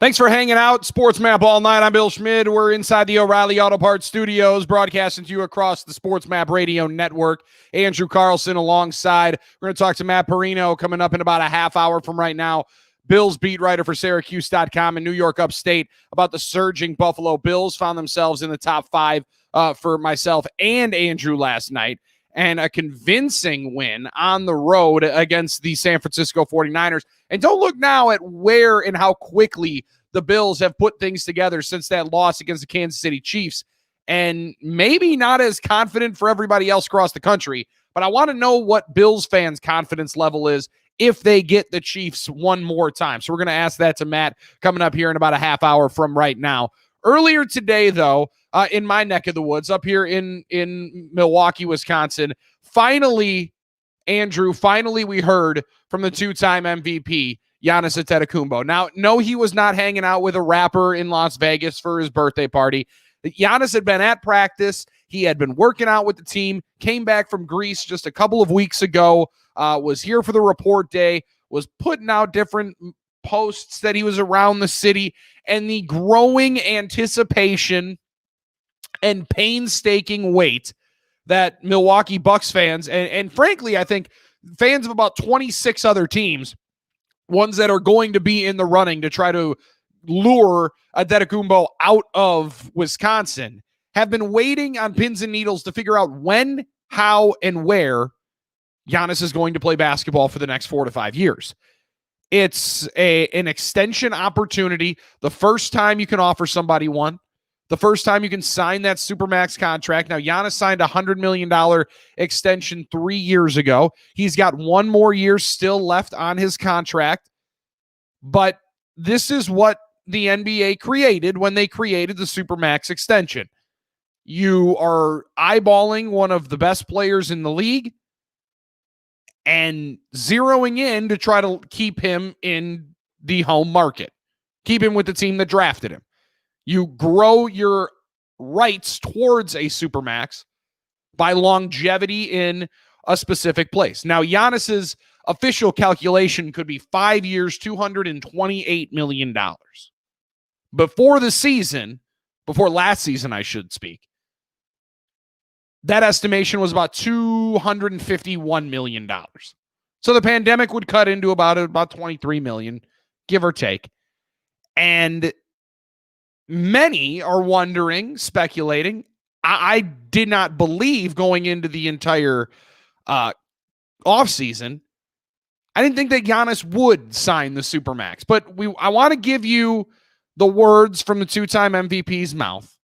Thanks for hanging out. Sports Map all night. I'm Bill Schmid. We're inside the O'Reilly Auto Parts studios, broadcasting to you across the Sports Map Radio Network. Andrew Carlson alongside. We're going to talk to Matt Perino coming up in about a half hour from right now. Bill's beat writer for Syracuse.com in New York Upstate about the surging Buffalo Bills. Found themselves in the top five for myself and Andrew last night. And a convincing win on the road against the San Francisco 49ers. And don't look now at where and how quickly the Bills have put things together since that loss against the Kansas City Chiefs. And maybe not as confident for everybody else across the country, but I want to know what Bills fans' confidence level is if they get the Chiefs one more time. So we're going to ask that to Matt coming up here in about a half hour from right now. Earlier today, though, in my neck of the woods, up here in Milwaukee, Wisconsin, finally, Andrew, we heard from the two-time MVP, Giannis Antetokounmpo. Now, no, he was not hanging out with a rapper in Las Vegas for his birthday party. Giannis had been at practice. He had been working out with the team, came back from Greece just a couple of weeks ago, was here for the report day, was putting out different posts that he was around the city, and the growing anticipation and painstaking wait that Milwaukee Bucks fans, and frankly, I think fans of about 26 other teams, ones that are going to be in the running to try to lure Antetokounmpo out of Wisconsin, have been waiting on pins and needles to figure out when, how, and where Giannis is going to play basketball for the next 4 to 5 years. It's an extension opportunity. The first time you can offer somebody one, the first time you can sign that Supermax contract. Now, Giannis signed a $100 million extension 3 years ago. He's got one more year still left on his contract. But this is what the NBA created when they created the Supermax extension. You are eyeballing one of the best players in the league and zeroing in to try to keep him in the home market, keep him with the team that drafted him. You grow your rights towards a Supermax by longevity in a specific place. Now, Giannis's official calculation could be 5 years, $228 million. Before last season, I should speak, that estimation was about $251 million. So the pandemic would cut into about $23 million, give or take. And many are wondering, speculating. I did not believe going into the entire offseason. I didn't think that Giannis would sign the Supermax. But I want to give you the words from the two-time MVP's mouth.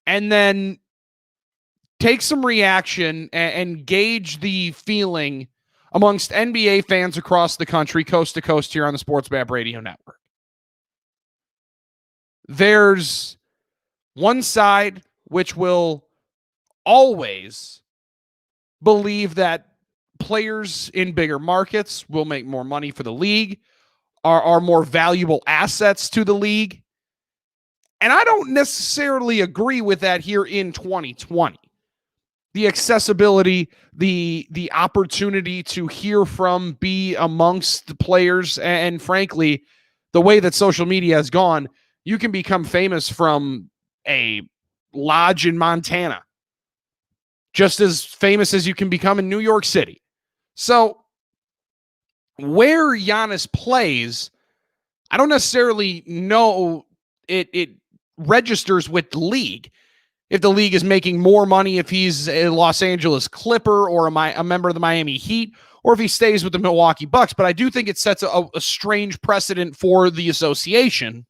And then take some reaction and gauge the feeling amongst NBA fans across the country, coast to coast here on the Sports Map Radio Network. There's one side which will always believe that players in bigger markets will make more money for the league, are more valuable assets to the league. And I don't necessarily agree with that here in 2020. The accessibility, the opportunity to hear from, be amongst the players, and frankly, the way that social media has gone, you can become famous from a lodge in Montana, just as famous as you can become in New York City. So where Giannis plays, I don't necessarily know it registers with the league. If the league is making more money, if he's a Los Angeles Clipper or a member of the Miami Heat, or if he stays with the Milwaukee Bucks. But I do think it sets a strange precedent for the association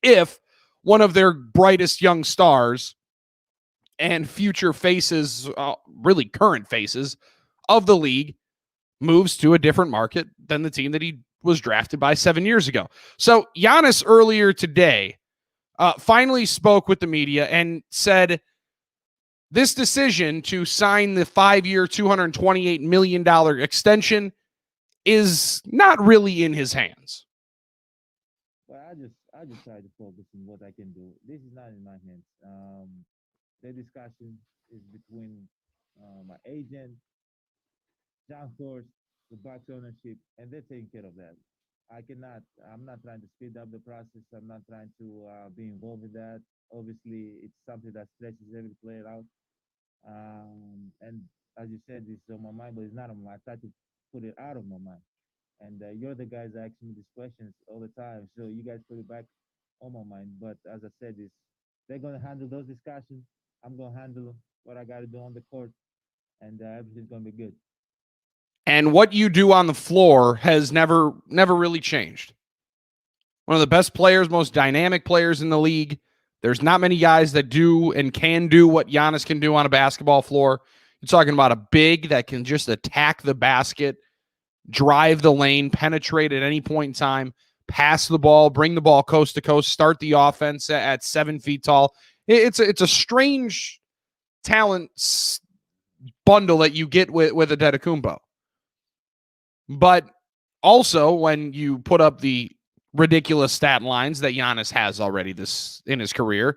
if one of their brightest young stars and future faces, really current faces of the league, moves to a different market than the team that he was drafted by 7 years ago. So Giannis earlier today finally spoke with the media and said this decision to sign the 5-year, $228 million extension is not really in his hands. Well, I just try to focus on what I can do. This is not in my hands. The discussion is between my agent, John Horst, the Bucks ownership, and they're taking care of that. I cannot. I'm not trying to speed up the process. I'm not trying to be involved in that. Obviously, it's something that stresses every player out. And as you said, it's on my mind, but it's not on my mind. I try to put it out of my mind. And you're the guys asking me these questions all the time, so you guys put it back on my mind. But as I said, is they're gonna handle those discussions. I'm gonna handle what I got to do on the court, and everything's gonna be good. And what you do on the floor has never really changed. One of the best players, most dynamic players in the league. There's not many guys that do and can do what Giannis can do on a basketball floor. You're talking about a big that can just attack the basket, drive the lane, penetrate at any point in time, pass the ball, bring the ball coast to coast, start the offense at 7 feet tall. It's a strange talent bundle that you get with Antetokounmpo. But also, when you put up the ridiculous stat lines that Giannis has already this in his career,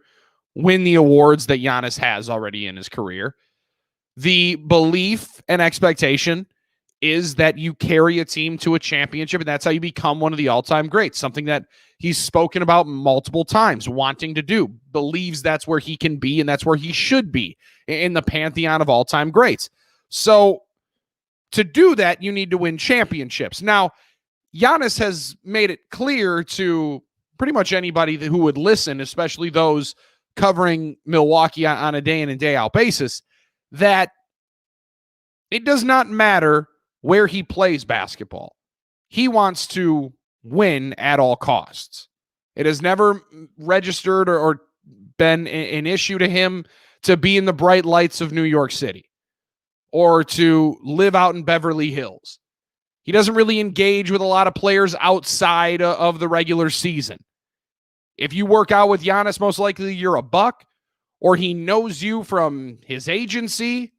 win the awards that Giannis has already in his career, the belief and expectation is that you carry a team to a championship, and that's how you become one of the all-time greats, something that he's spoken about multiple times, wanting to do, believes that's where he can be and that's where he should be in the pantheon of all-time greats. So to do that, you need to win championships. Now, Giannis has made it clear to pretty much anybody who would listen, especially those covering Milwaukee on a day in and day out basis, that it does not matter where he plays basketball. He wants to win at all costs. It has never registered or been an issue to him to be in the bright lights of New York City or to live out in Beverly Hills. He doesn't really engage with a lot of players outside of the regular season. If you work out with Giannis, most likely you're a buck, or he knows you from his agency,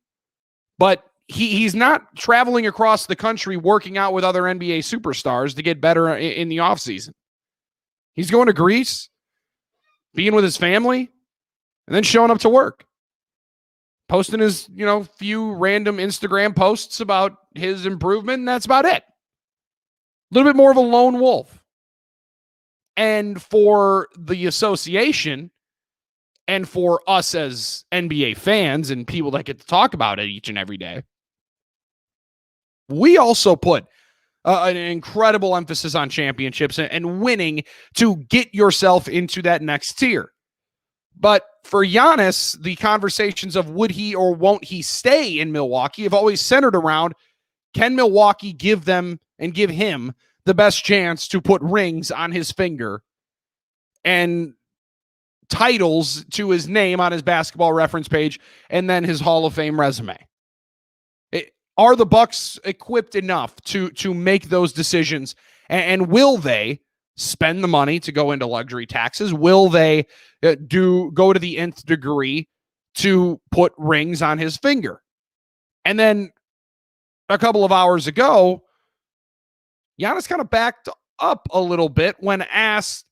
but he's not traveling across the country working out with other NBA superstars to get better in the offseason. He's going to Greece, being with his family, and then showing up to work. Posting his, few random Instagram posts about his improvement, and that's about it. A little bit more of a lone wolf. And for the association and for us as NBA fans and people that get to talk about it each and every day, we also put an incredible emphasis on championships and winning to get yourself into that next tier. But for Giannis, the conversations of would he or won't he stay in Milwaukee have always centered around, can Milwaukee give them and give him the best chance to put rings on his finger and titles to his name on his basketball reference page and then his Hall of Fame resume? Are the Bucks equipped enough to make those decisions? And will they spend the money to go into luxury taxes? Will they go to the nth degree to put rings on his finger? And then a couple of hours ago, Giannis kind of backed up a little bit when asked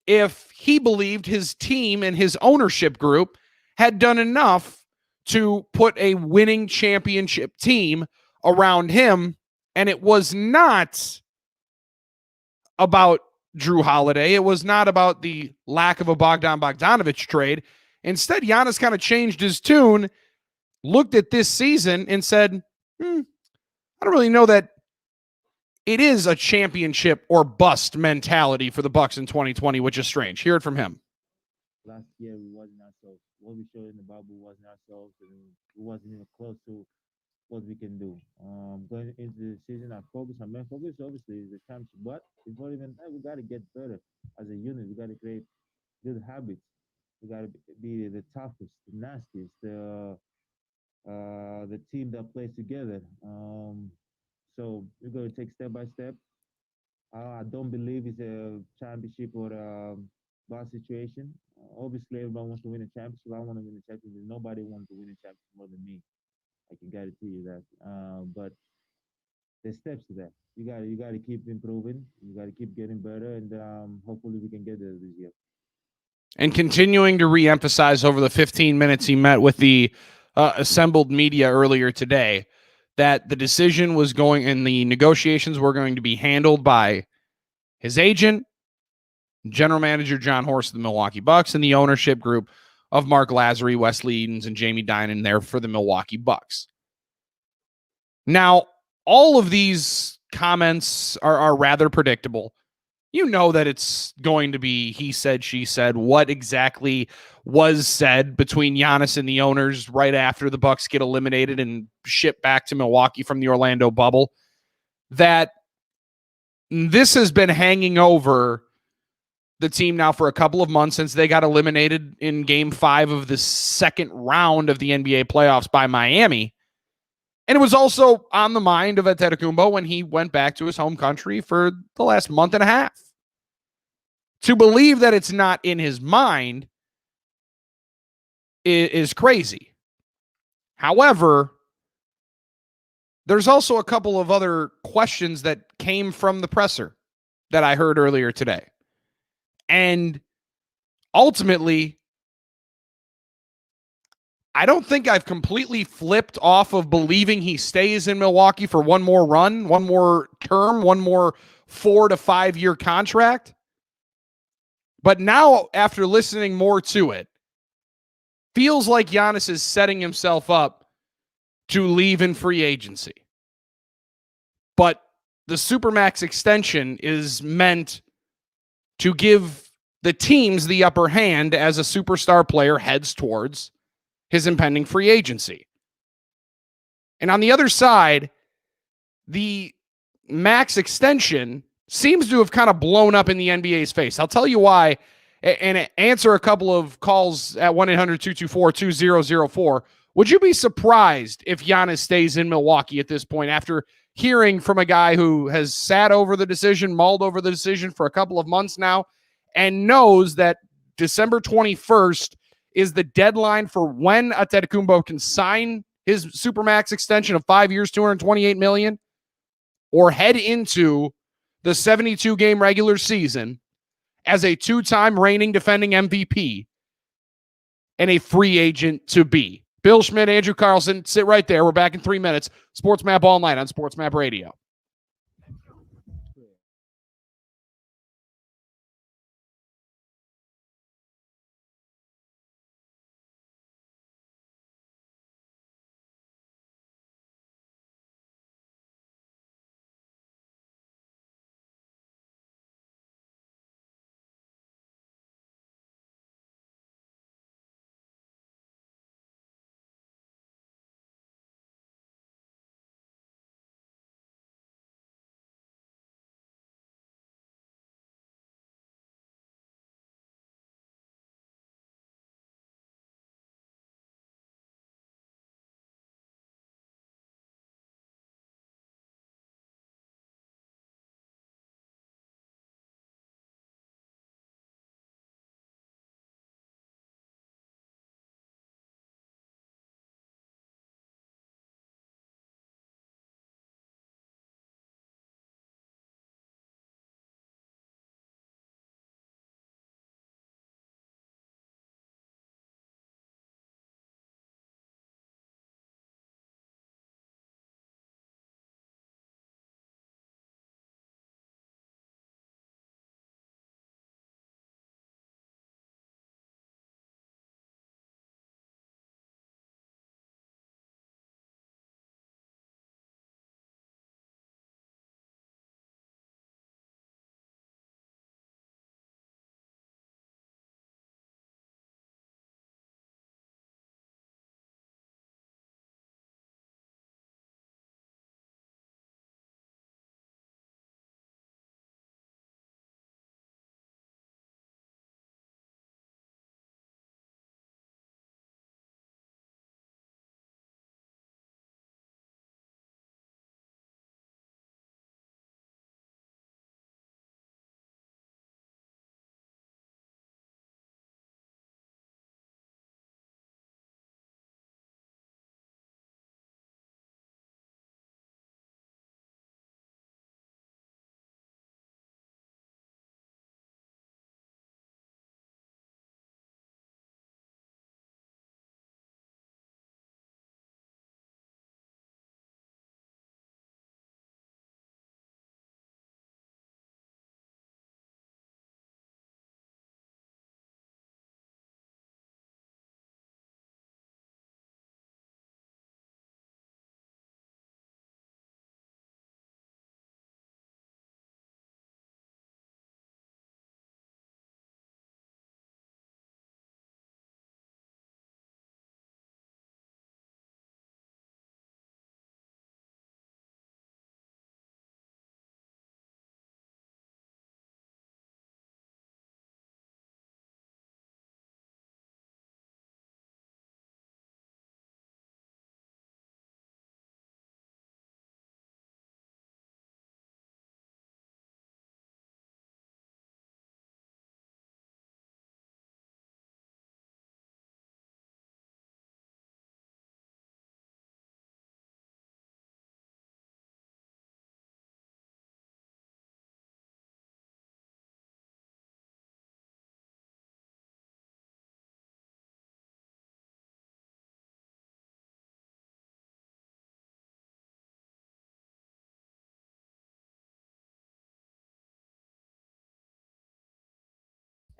if he believed his team and his ownership group had done enough to put a winning championship team around him. And it was not about Drew Holiday. It was not about the lack of a Bogdan Bogdanovic trade. Instead, Giannis kind of changed his tune, looked at this season and said, I don't really know that it is a championship or bust mentality for the Bucks in 2020, which is strange. Hear it from him. Last year, we wasn't ourselves. What we showed in the bubble wasn't ourselves, and we wasn't even close to what we can do. Going into the season, our main focus, obviously, is the championship. But before even that, we got to get better as a unit. We got to create good habits. We got to be the toughest, the nastiest, the team that plays together. So we're going to take step by step. I don't believe it's a championship or a bad situation. Obviously, everyone wants to win a championship. I want to win a championship. Nobody wants to win a championship more than me. I can guarantee you that. But there's steps to that. You got to keep improving. You got to keep getting better, and hopefully we can get there this year. And continuing to reemphasize over the 15 minutes he met with the assembled media earlier today that the decision was going and the negotiations were going to be handled by his agent, general manager John Horst of the Milwaukee Bucks, and the ownership group of Mark Lazary, Wesley Edens, and Jamie Dinan there for the Milwaukee Bucks. Now, all of these comments are rather predictable. You know that it's going to be he said, she said. What exactly was said between Giannis and the owners right after the Bucks get eliminated and shipped back to Milwaukee from the Orlando bubble, that this has been hanging over the team now for a couple of months since they got eliminated in Game 5 of the second round of the NBA playoffs by Miami. And it was also on the mind of Antetokounmpo when he went back to his home country for the last month and a half. To believe that it's not in his mind is crazy. However, there's also a couple of other questions that came from the presser that I heard earlier today. And ultimately, I don't think I've completely flipped off of believing he stays in Milwaukee for one more run, one more term, one more 4 to 5 year contract. But now, after listening more to it, feels like Giannis is setting himself up to leave in free agency. But the Supermax extension is meant to give the teams the upper hand as a superstar player heads towards his impending free agency. And on the other side, the max extension seems to have kind of blown up in the NBA's face. I'll tell you why and answer a couple of calls at 1-800-224-2004. Would you be surprised if Giannis stays in Milwaukee at this point after hearing from a guy who has sat over the decision, mulled over the decision for a couple of months now, and knows that December 21st is the deadline for when Antetokounmpo can sign his Supermax extension of 5 years, $228 million, or head into the 72-game regular season as a two-time reigning defending MVP and a free agent to be. Bill Schmidt, Andrew Carlson, sit right there. We're back in 3 minutes. Sports Map all night on Sports Map Radio.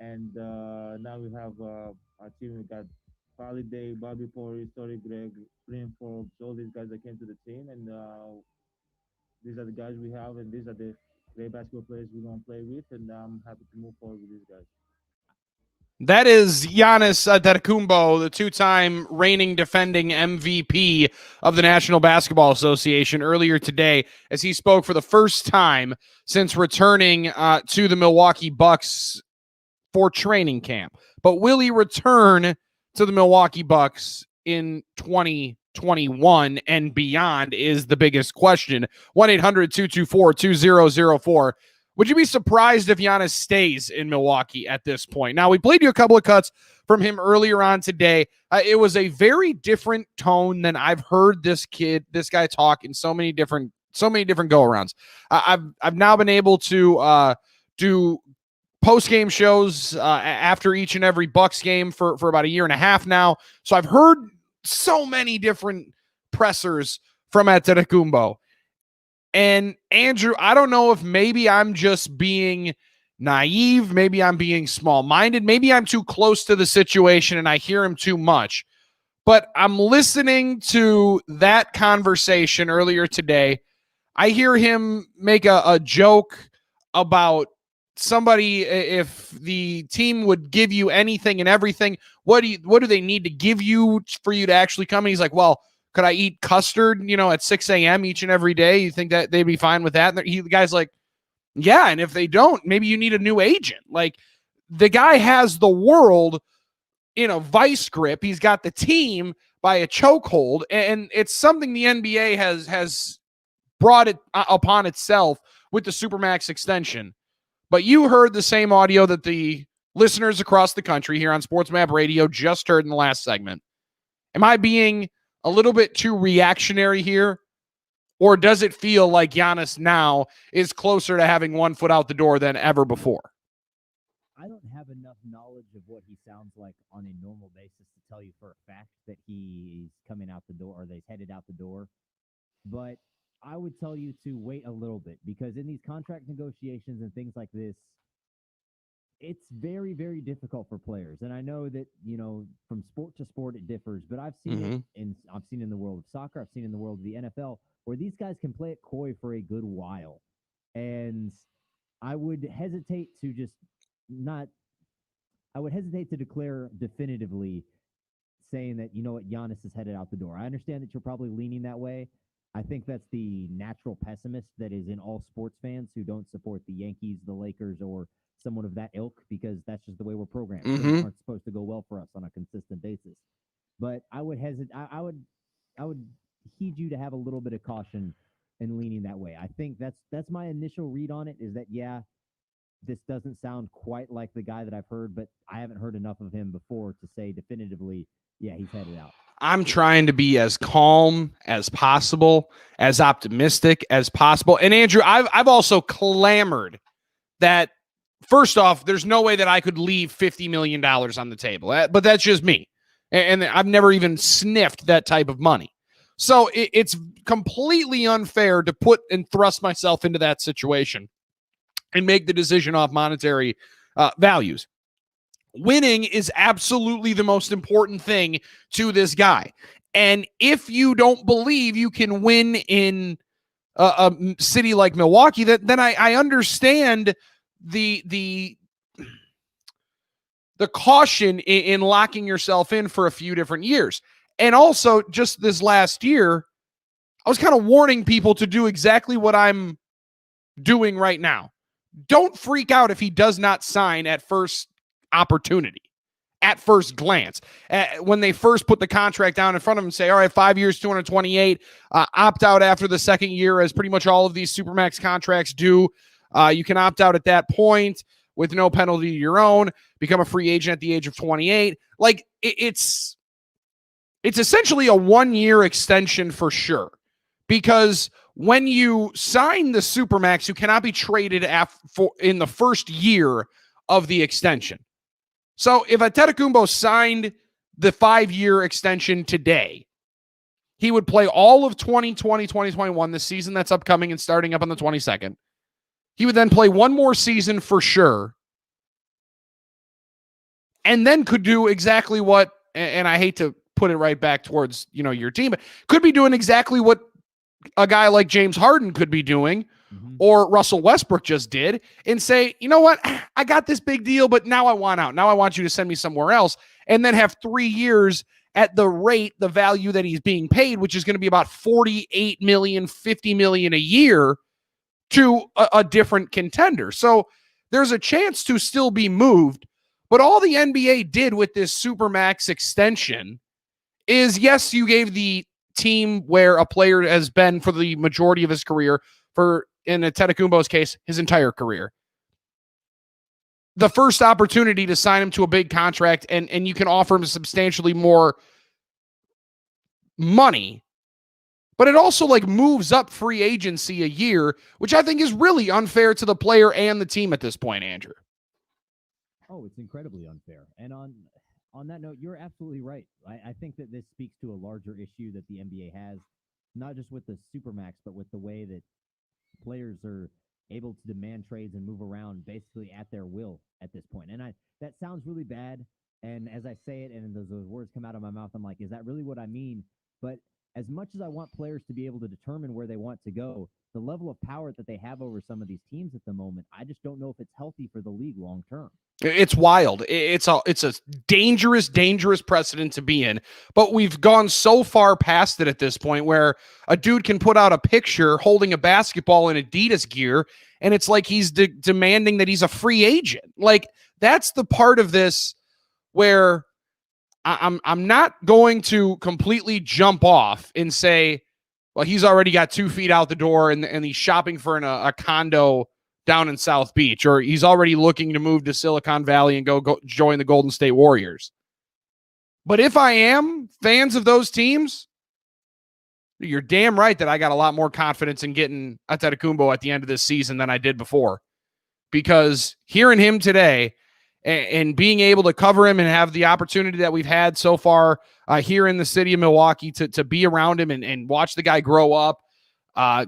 And now we have our team. We got Holiday, Bobby Porris, Story Greg, Flynn Forbes, all these guys that came to the team, and these are the guys we have, and these are the great basketball players we're gonna play with, and I'm happy to move forward with these guys. That is Giannis Antetokounmpo, the two-time reigning defending MVP of the National Basketball Association, earlier today as he spoke for the first time since returning to the Milwaukee Bucks for training camp. But will he return to the Milwaukee Bucks in 2021 and beyond is the biggest question. 1-800-224-2004. Would you be surprised if Giannis stays in Milwaukee at this point? Now, we played you a couple of cuts from him earlier on today. It was a very different tone than I've heard this guy talk in so many different go-arounds. I've now been able to do post-game shows after each and every Bucks game for about a year and a half now. So I've heard so many different pressers from Antetokounmpo. And Andrew, I don't know if maybe I'm just being naive, maybe I'm being small-minded, maybe I'm too close to the situation and I hear him too much. But I'm listening to that conversation earlier today. I hear him make a joke about somebody, if the team would give you anything and everything, what do they need to give you for you to actually come? And he's like, well, could I eat custard, at 6 a.m. each and every day? You think that they'd be fine with that? And the guy's like, yeah. And if they don't, maybe you need a new agent. Like, the guy has the world in a vice grip. He's got the team by a chokehold. And it's something the NBA has brought it upon itself with the Supermax extension. But you heard the same audio that the listeners across the country here on Sports Map Radio just heard in the last segment. Am I being a little bit too reactionary here? Or does it feel like Giannis now is closer to having one foot out the door than ever before? I don't have enough knowledge of what he sounds like on a normal basis to tell you for a fact that he's coming out the door or that he's headed out the door. But I would tell you to wait a little bit, because in these contract negotiations and things like this, it's very, very difficult for players. And I know that, from sport to sport it differs, but I've seen I've seen in the world of soccer, I've seen in the world of the NFL, where these guys can play it coy for a good while. And I would hesitate to declare definitively saying that, Giannis is headed out the door. I understand that you're probably leaning that way. I think that's the natural pessimist that is in all sports fans who don't support the Yankees, the Lakers, or someone of that ilk, because that's just the way we're programmed. Things aren't supposed to go well for us on a consistent basis. But I would hesitate. I would heed you to have a little bit of caution in leaning that way. I think that's my initial read on it, is that, yeah, this doesn't sound quite like the guy that I've heard, but I haven't heard enough of him before to say definitively, yeah, he's headed out. I'm trying to be as calm as possible, as optimistic as possible. And Andrew, I've also clamored that, first off, there's no way that I could leave $50 million on the table. But that's just me. And I've never even sniffed that type of money. So it's completely unfair to put and thrust myself into that situation and make the decision off monetary values. Winning is absolutely the most important thing to this guy. And if you don't believe you can win in a city like Milwaukee, then I understand the caution in locking yourself in for a few different years. And also, just this last year, I was kind of warning people to do exactly what I'm doing right now. Don't freak out if he does not sign at first opportunity, at first glance. When they first put the contract down in front of him and say, all right, 5 years, 228, opt out after the second year, as pretty much all of these Supermax contracts do. You can opt out at that point with no penalty to your own, become a free agent at the age of 28. Like, it's essentially a 1-year extension for sure, because when you sign the Supermax, you cannot be traded in the first year of the extension. So if Antetokounmpo signed the 5-year extension today, he would play all of 2020, 2021, the season that's upcoming and starting up on the 22nd. He would then play one more season for sure. and then could do exactly what, and I hate to put it right back towards, your team, but could be doing exactly what a guy like James Harden could be doing, or Russell Westbrook just did, and say, you know what, I got this big deal, but now I want out. Now I want you to send me somewhere else, and then have 3 years at the value that he's being paid, which is going to be about 48 million, 50 million a year to a different contender. So there's a chance to still be moved, but all the NBA did with this Supermax extension is, yes, you gave the team where a player has been for the majority of his career, for, in Antetokounmpo's case, his entire career, the first opportunity to sign him to a big contract, and you can offer him substantially more money. But it also moves up free agency a year, which I think is really unfair to the player and the team at this point, Andrew. Oh, it's incredibly unfair. And on that note, you're absolutely right. I think that this speaks to a larger issue that the NBA has, not just with the Supermax, but with the way that players are able to demand trades and move around basically at their will at this point. And that sounds really bad. And as I say it and those words come out of my mouth, I'm like, is that really what I mean? But as much as I want players to be able to determine where they want to go, the level of power that they have over some of these teams at the moment, I just don't know if it's healthy for the league long term. It's wild. It's a dangerous, dangerous precedent to be in. But we've gone so far past it at this point where a dude can put out a picture holding a basketball in Adidas gear, and it's like he's demanding that he's a free agent. That's the part of this where I'm not going to completely jump off and say, well, he's already got 2 feet out the door and he's shopping for a condo down in South Beach, or he's already looking to move to Silicon Valley and go join the Golden State Warriors. But if I am fans of those teams, you're damn right that I got a lot more confidence in getting Antetokounmpo at the end of this season than I did before. Because hearing him today and being able to cover him and have the opportunity that we've had so far here in the city of Milwaukee to be around him and watch the guy grow up,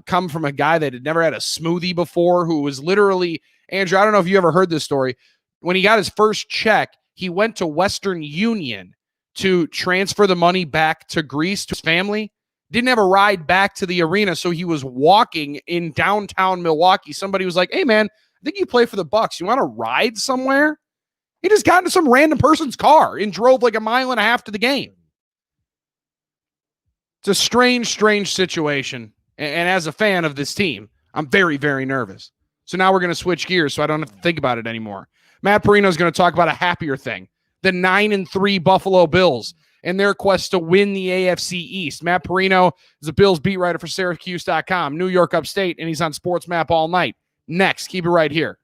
come from a guy that had never had a smoothie before, who was literally, Andrew, I don't know if you ever heard this story. When he got his first check, he went to Western Union to transfer the money back to Greece to his family. Didn't have a ride back to the arena, so he was walking in downtown Milwaukee. Somebody was like, hey, man, I think you play for the Bucks. You want to ride somewhere? He just got into some random person's car and drove 1.5 miles to the game. It's a strange, strange situation. And as a fan of this team, I'm very, very nervous. So now we're going to switch gears so I don't have to think about it anymore. Matt Perino is going to talk about a happier thing. The 9-3 Buffalo Bills and their quest to win the AFC East. Matt Perino is a Bills beat writer for Syracuse.com, New York Upstate, and he's on Sports Map all night. Next, keep it right here.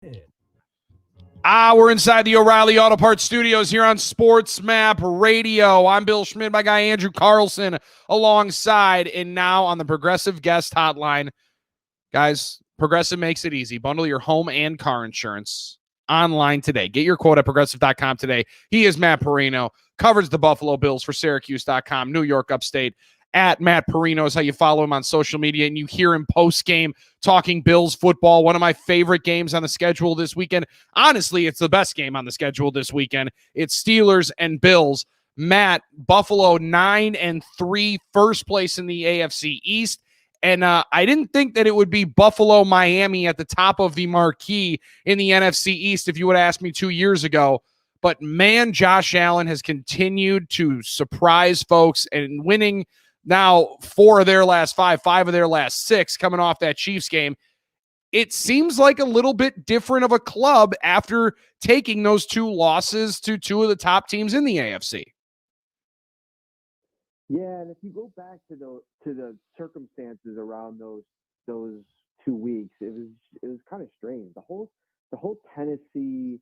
We're inside the O'Reilly Auto Parts Studios here on Sports Map Radio. I'm Bill Schmidt, my guy Andrew Carlson alongside, and now on the Progressive Guest Hotline. Guys, Progressive makes it easy. Bundle your home and car insurance online today. Get your quote at progressive.com today. He is Matt Perino, covers the Buffalo Bills for Syracuse.com, New York Upstate. At Matt Perino is how you follow him on social media, and you hear him post-game talking Bills football. One of my favorite games on the schedule this weekend. Honestly, it's the best game on the schedule this weekend. It's Steelers and Bills. Matt, Buffalo 9-3, first place in the AFC East. And I didn't think that it would be Buffalo, Miami at the top of the marquee in the NFC East if you would have asked me 2 years ago. But man, Josh Allen has continued to surprise folks and winning now 4 of their last 5 of their last 6 coming off that Chiefs game. It seems like a little bit different of a club after taking those 2 losses to 2 of the top teams in the AFC. Yeah, and if you go back to the circumstances around those 2 weeks, it was kind of strange. The whole Tennessee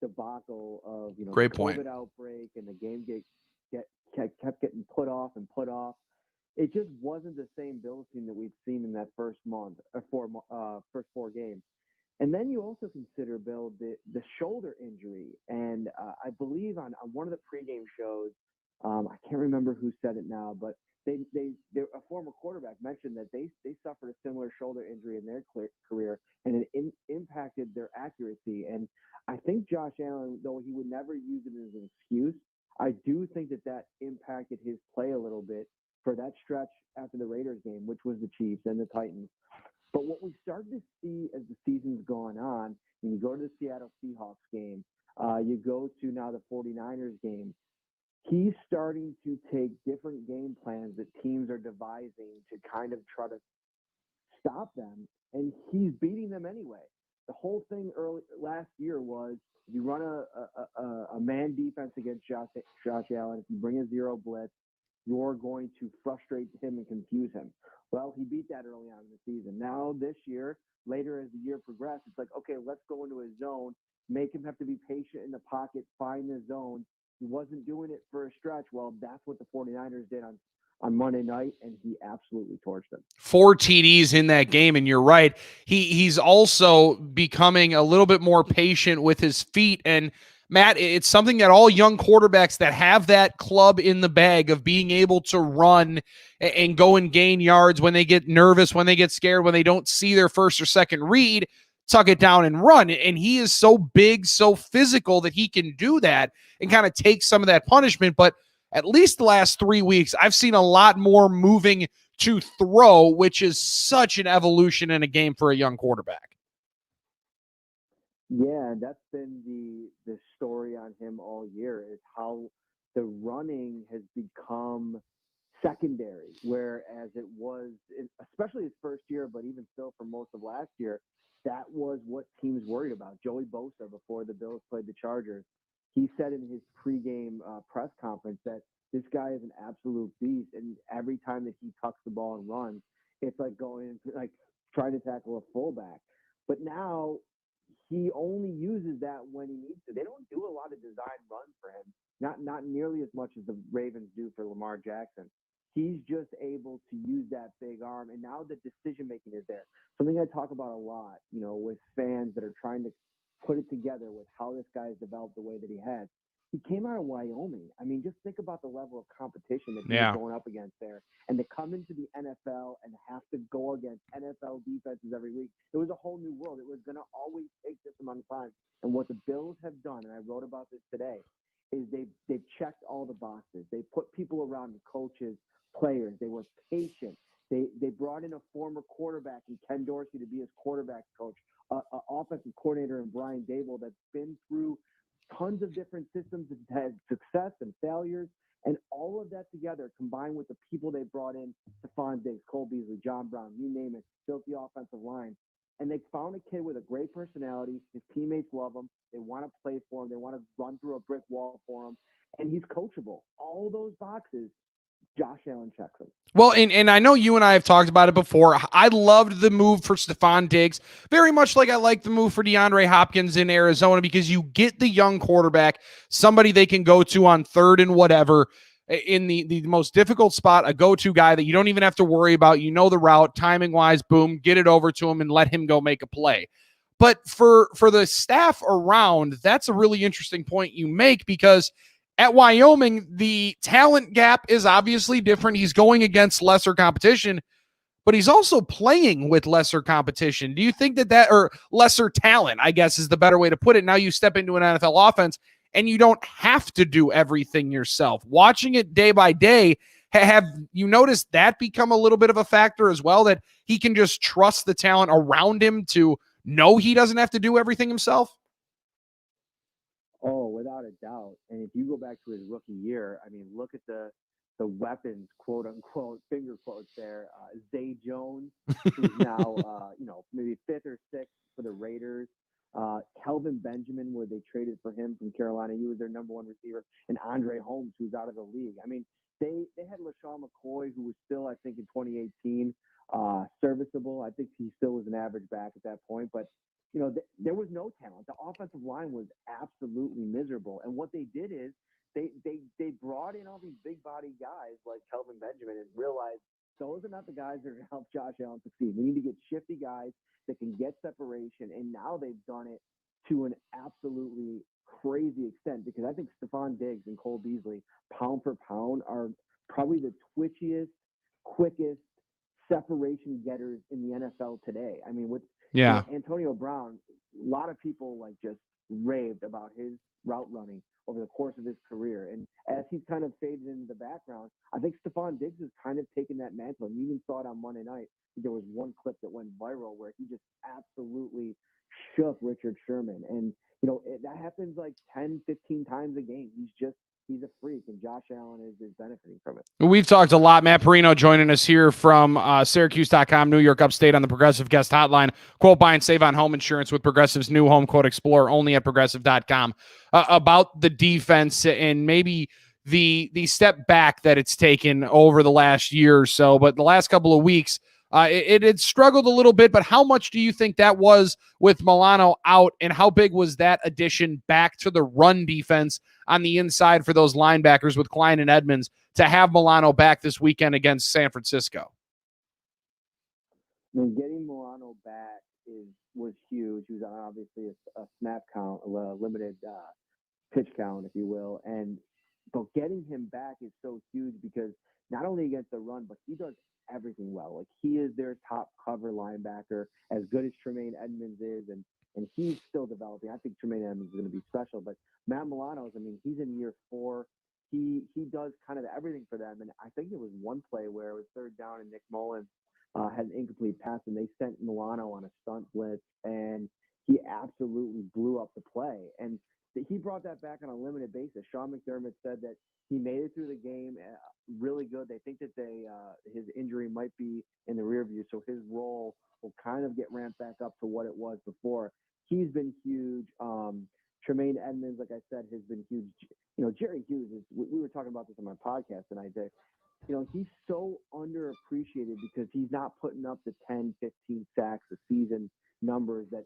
debacle of Great the point. COVID outbreak and the game kept getting put off. It just wasn't the same Bills team that we've seen in that first month or first 4 games. And then you also consider, Bill, the shoulder injury. And I believe on one of the pregame shows, I can't remember who said it now, but a former quarterback mentioned that they suffered a similar shoulder injury in their career, and it impacted their accuracy. And I think Josh Allen, though he would never use it as an excuse, I do think that impacted his play a little bit for that stretch after the Raiders game, which was the Chiefs and the Titans. But what we started to see as the season's gone on, when you go to the Seattle Seahawks game, you go to now the 49ers game, he's starting to take different game plans that teams are devising to kind of try to stop them, and he's beating them anyway. The whole thing last year was you run a man defense against Josh Allen, if you bring a zero blitz, you're going to frustrate him and confuse him. Well, he beat that early on in the season. Now this year, later as the year progressed, it's like, okay, let's go into a zone, make him have to be patient in the pocket, find the zone. He wasn't doing it for a stretch. Well, that's what the 49ers did on Monday night, and he absolutely torched them. 4 TDs in that game, and you're right. He's also becoming a little bit more patient with his feet. And Matt, it's something that all young quarterbacks that have that club in the bag of being able to run and go and gain yards when they get nervous, when they get scared, when they don't see their first or second read, tuck it down and run. And he is so big, so physical that he can do that and kind of take some of that punishment. But at least the last 3 weeks, I've seen a lot more moving to throw, which is such an evolution in a game for a young quarterback. Yeah, that's been the story on him all year, is how the running has become secondary, whereas it was, especially his first year, but even still for most of last year, that was what teams worried about. Joey Bosa, before the Bills played the Chargers, he said in his pregame press conference that this guy is an absolute beast, and every time that he tucks the ball and runs, it's like trying to tackle a fullback. But now he only uses that when he needs to. They don't do a lot of design runs for him, not nearly as much as the Ravens do for Lamar Jackson. He's just able to use that big arm, and now the decision making is there. Something I talk about a lot, with fans that are trying to put it together with how this guy has developed the way that he has. He came out of Wyoming. I mean, just think about the level of competition that he's going up against there. And to come into the NFL and have to go against NFL defenses every week, it was a whole new world. It was going to always take this amount of time. And what the Bills have done, and I wrote about this today, is they've checked all the boxes. They put people around the coaches, players. They were patient. They brought in a former quarterback in Ken Dorsey to be his quarterback coach, an offensive coordinator in Brian Dable that's been through tons of different systems that had success and failures, and all of that together combined with the people they brought in, Stephon Diggs, Cole Beasley, John Brown, you name it, built the offensive line. And they found a kid with a great personality. His teammates love him. They want to play for him. They want to run through a brick wall for him. And he's coachable. All those boxes Josh Allen checks him. Well, and I know you and I have talked about it before. I loved the move for Stephon Diggs, very much like I like the move for DeAndre Hopkins in Arizona, because you get the young quarterback, somebody they can go to on third and whatever, in the most difficult spot, a go-to guy that you don't even have to worry about. You know the route, timing-wise, boom, get it over to him and let him go make a play. But for the staff around, that's a really interesting point you make, because at Wyoming, the talent gap is obviously different. He's going against lesser competition, but he's also playing with lesser competition. Do you think or lesser talent, I guess is the better way to put it. Now you step into an NFL offense and you don't have to do everything yourself. Watching it day by day, have you noticed that become a little bit of a factor as well, that he can just trust the talent around him to know he doesn't have to do everything himself? Oh, without a doubt. And if you go back to his rookie year, I mean, look at the weapons, quote unquote, finger quotes there. Zay Jones, who's now, maybe fifth or sixth for the Raiders. Kelvin Benjamin, where they traded for him from Carolina. He was their number one receiver. And Andre Holmes, who's out of the league. I mean, they had LaShawn McCoy, who was still, I think, in 2018, serviceable. I think he still was an average back at that point. But there was no talent. The offensive line was absolutely miserable. And what they did is they brought in all these big body guys like Kelvin Benjamin and realized those are not the guys that are going to help Josh Allen succeed. We need to get shifty guys that can get separation. And now they've done it to an absolutely crazy extent, because I think Stephon Diggs and Cole Beasley, pound for pound, are probably the twitchiest, quickest separation getters in the NFL today. I mean, with Antonio Brown, a lot of people just raved about his route running over the course of his career. And as he's kind of faded into the background, I think Stephon Diggs has kind of taken that mantle. And you even saw it on Monday night. There was one clip that went viral where he just absolutely shook Richard Sherman. And, that happens 10, 15 times a game. He's a freak, and Josh Allen is benefiting from it. We've talked a lot. Matt Perino joining us here from Syracuse.com, New York Upstate, on the Progressive Guest Hotline. Quote, buy and save on home insurance with Progressive's new Home Quote Explorer, only at Progressive.com. About the defense and maybe the step back that it's taken over the last year or so, but the last couple of weeks, it had struggled a little bit. But how much do you think that was with Milano out, and how big was that addition back to the run defense on the inside for those linebackers with Klein and Edmonds to have Milano back this weekend against San Francisco? Getting Milano back was huge. He was on obviously a snap count, a limited pitch count, if you will. But getting him back is so huge because not only against the run, but he does everything well. He is their top cover linebacker, as good as Tremaine Edmonds is, and he's still developing. I think Tremaine Edmonds is going to be special, but Matt Milano's, he's in year 4. He does kind of everything for them. And I think there was one play where it was third down and Nick Mullins had an incomplete pass, and they sent Milano on a stunt blitz, and he absolutely blew up the play. And he brought that back on a limited basis. Sean McDermott said that he made it through the game really good. They think that his injury might be in the rear view, so his role will kind of get ramped back up to what it was before. He's been huge. Tremaine Edmonds, like I said, has been huge. Jerry Hughes we were talking about this on my podcast tonight. That he's so underappreciated because he's not putting up the 10, 15 sacks a season numbers that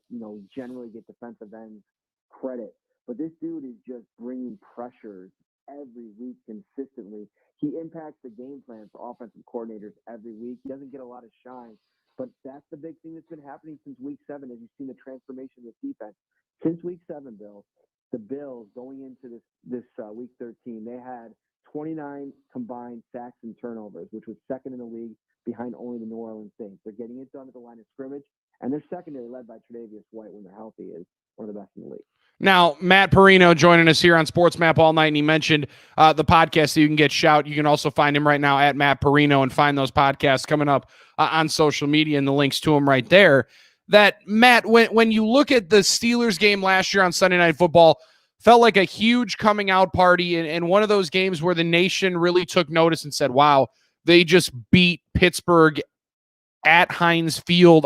generally get defensive ends credit. But this dude is just bringing pressures every week consistently. He impacts the game plan for offensive coordinators every week. He doesn't get a lot of shine, but that's the big thing that's been happening since week 7, as you've seen the transformation of this defense. Since week 7, Bill, the Bills going into this week 13, they had 29 combined sacks and turnovers, which was second in the league behind only the New Orleans Saints. They're getting it done at the line of scrimmage, and their secondary, led by Tre'Davious White when they're healthy, is one of the best in the league. Now, Matt Perino joining us here on Sports Map All Night, and he mentioned the podcast that you can get Shout. You can also find him right now at Matt Perino and find those podcasts coming up on social media and the links to them right there. That, Matt, when you look at the Steelers game last year on Sunday Night Football, felt like a huge coming out party and one of those games where the nation really took notice and said, wow, they just beat Pittsburgh at Heinz Field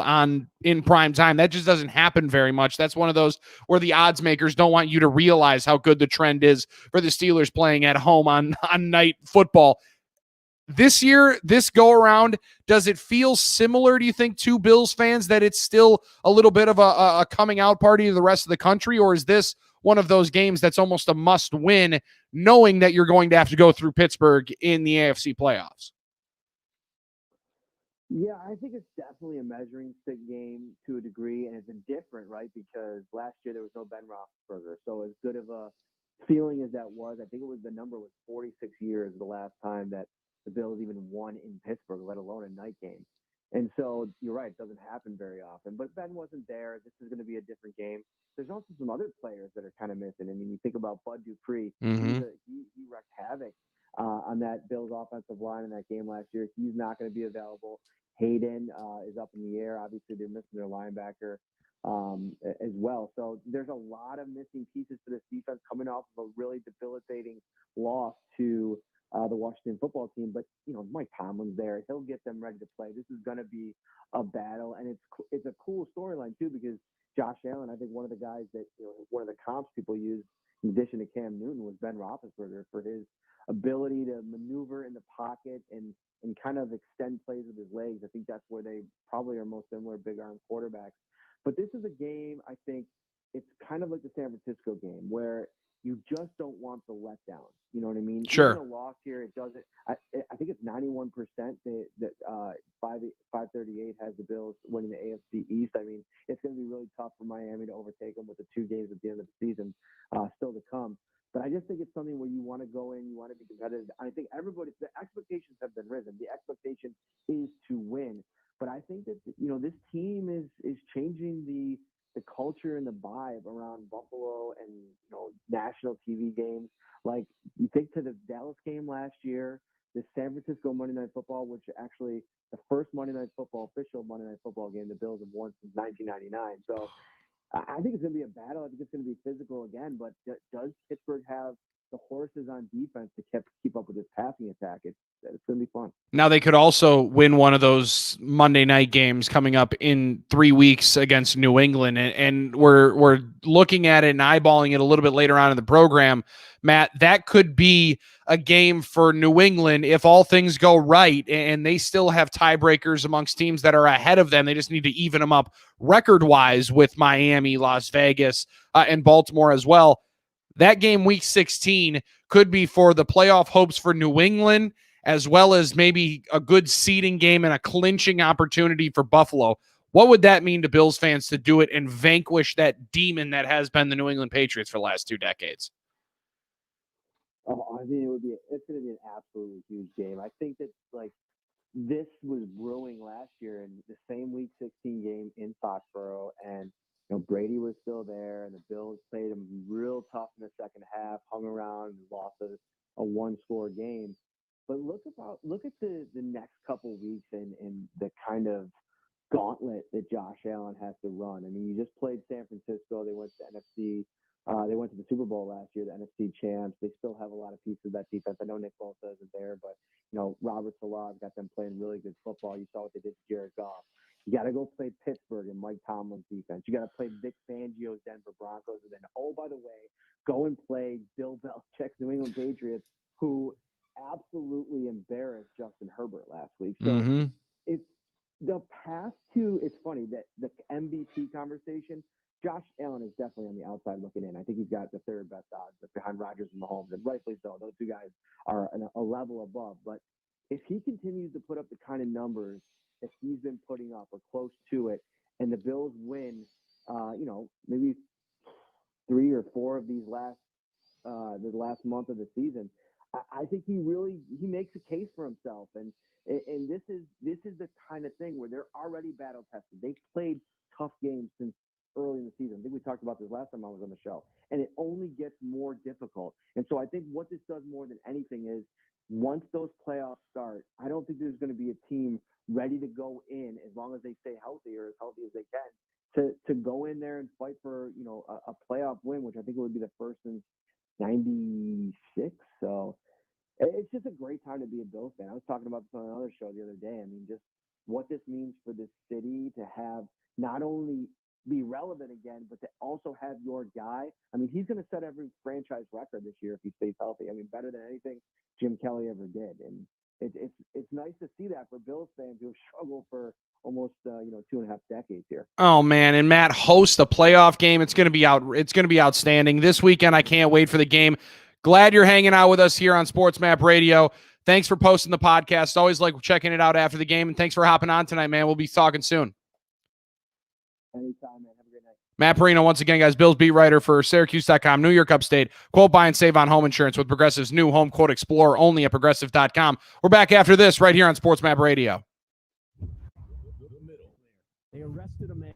in prime time. That just doesn't happen very much. That's one of those where the odds makers don't want you to realize how good the trend is for the Steelers playing at home on night football. this year, this go around, does it feel similar, do you think, to Bills fans, that it's still a little bit of a coming out party to the rest of the country? Or is this one of those games that's almost a must win, knowing that you're going to have to go through Pittsburgh in the AFC playoffs? Yeah, I think it's definitely a measuring stick game to a degree, and it's different, right? Because last year there was no Ben Roethlisberger, so as good of a feeling as that was, I think the number was 46 years the last time that the Bills even won in Pittsburgh, let alone a night game. And so you're right, it doesn't happen very often. But Ben wasn't there. This is going to be a different game. There's also some other players that are kind of missing. I mean, you think about Bud Dupree. Mm-hmm. He wreaked havoc on that Bills offensive line in that game last year. He's not going to be available. Hayden is up in the air. Obviously, they're missing their linebacker as well. So there's a lot of missing pieces to this defense coming off of a really debilitating loss to the Washington football team. But, Mike Tomlin's there. He'll get them ready to play. This is going to be a battle. And it's a cool storyline, too, because Josh Allen, I think one of the guys that, one of the comps people used in addition to Cam Newton was Ben Roethlisberger for his ability to maneuver in the pocket and kind of extend plays with his legs. I think that's where they probably are most similar, big arm quarterbacks. But this is a game, I think, it's kind of like the San Francisco game where you just don't want the letdown. You know what I mean? Sure. Even a loss here, it doesn't. I think it's 91% that 538 has the Bills winning the AFC East. I mean, it's going to be really tough for Miami to overtake them with the 2 games at the end of the season still to come. But I just think it's something where you want to go in, you want to be competitive. I think the expectations have been risen. The expectation is to win. But I think that, this team is changing the culture and the vibe around Buffalo and, national TV games. Like, you think to the Dallas game last year, the San Francisco Monday Night Football, which actually the first Monday Night Football, official Monday Night Football game the Bills have won since 1999. So I think it's going to be a battle. I think it's going to be physical again. But does Pittsburgh have the horses on defense to keep up with this passing attack? It's going to be fun. Now, they could also win one of those Monday night games coming up in 3 weeks against New England. And we're looking at it and eyeballing it a little bit later on in the program. Matt, that could be a game for New England if all things go right and they still have tiebreakers amongst teams that are ahead of them. They just need to even them up record-wise with Miami, Las Vegas, and Baltimore as well. That game, week 16, could be for the playoff hopes for New England, as well as maybe a good seeding game and a clinching opportunity for Buffalo. What would that mean to Bills fans to do it and vanquish that demon that has been the New England Patriots for the last 2 decades? Oh, I mean, it's going to be an absolutely huge game. I think that, this was brewing last year in the same Week 16 game in Foxborough, and Brady was still there, and the Bills played him real tough in the second half, hung around, and lost a 1-score game. But look at the next couple weeks and the kind of gauntlet that Josh Allen has to run. I mean, you just played San Francisco. They went to NFC. They went to the Super Bowl last year, the NFC champs. They still have a lot of pieces of that defense. I know Nick Bosa isn't there, but Robert Saleh got them playing really good football. You saw what they did to Jared Goff. You got to go play Pittsburgh and Mike Tomlin's defense. You got to play Vic Fangio's Denver Broncos, and then, oh, by the way, go and play Bill Belichick's New England Patriots, who absolutely embarrassed Justin Herbert last week. So it's the path to. It's funny that the MVP conversation. Josh Allen is definitely on the outside looking in. I think he's got the 3rd best odds behind Rodgers and Mahomes, and rightfully so. Those 2 guys are a level above. But if he continues to put up the kind of numbers that he's been putting up or close to it, and the Bills win, maybe 3 or 4 of these the last month of the season, I think he makes a case for himself. And this is the kind of thing where they're already battle tested. They've played tough games since early in the season. I think we talked about this last time I was on the show, and it only gets more difficult. And so I think what this does more than anything is once those playoffs start, I don't think there's going to be a team ready to go in as long as they stay healthy or as healthy as they can to go in there and fight for, a playoff win, which I think it would be the first since 96. So it's just a great time to be a Bills fan. I was talking about this on another show the other day. I mean, just what this means for this city to have not only be relevant again, but to also have your guy. I mean, he's going to set every franchise record this year if he stays healthy. I mean, better than anything Jim Kelly ever did. And it's nice to see that for Bills fans who have struggled for almost 2.5 decades here. Oh man, and Matt hosts a playoff game. It's going to be outstanding. This weekend I can't wait for the game. Glad you're hanging out with us here on Sports Map Radio. Thanks for posting the podcast. Always like checking it out after the game, and thanks for hopping on tonight, man. We'll be talking soon. Anytime, man. Have a great night. Matt Perino, once again, guys, Bills beat writer for Syracuse.com, New York Upstate. Quote, buy and save on home insurance with Progressive's new Home Quote Explorer, only at Progressive.com. We're back after this right here on Sports Map Radio. They arrested a man.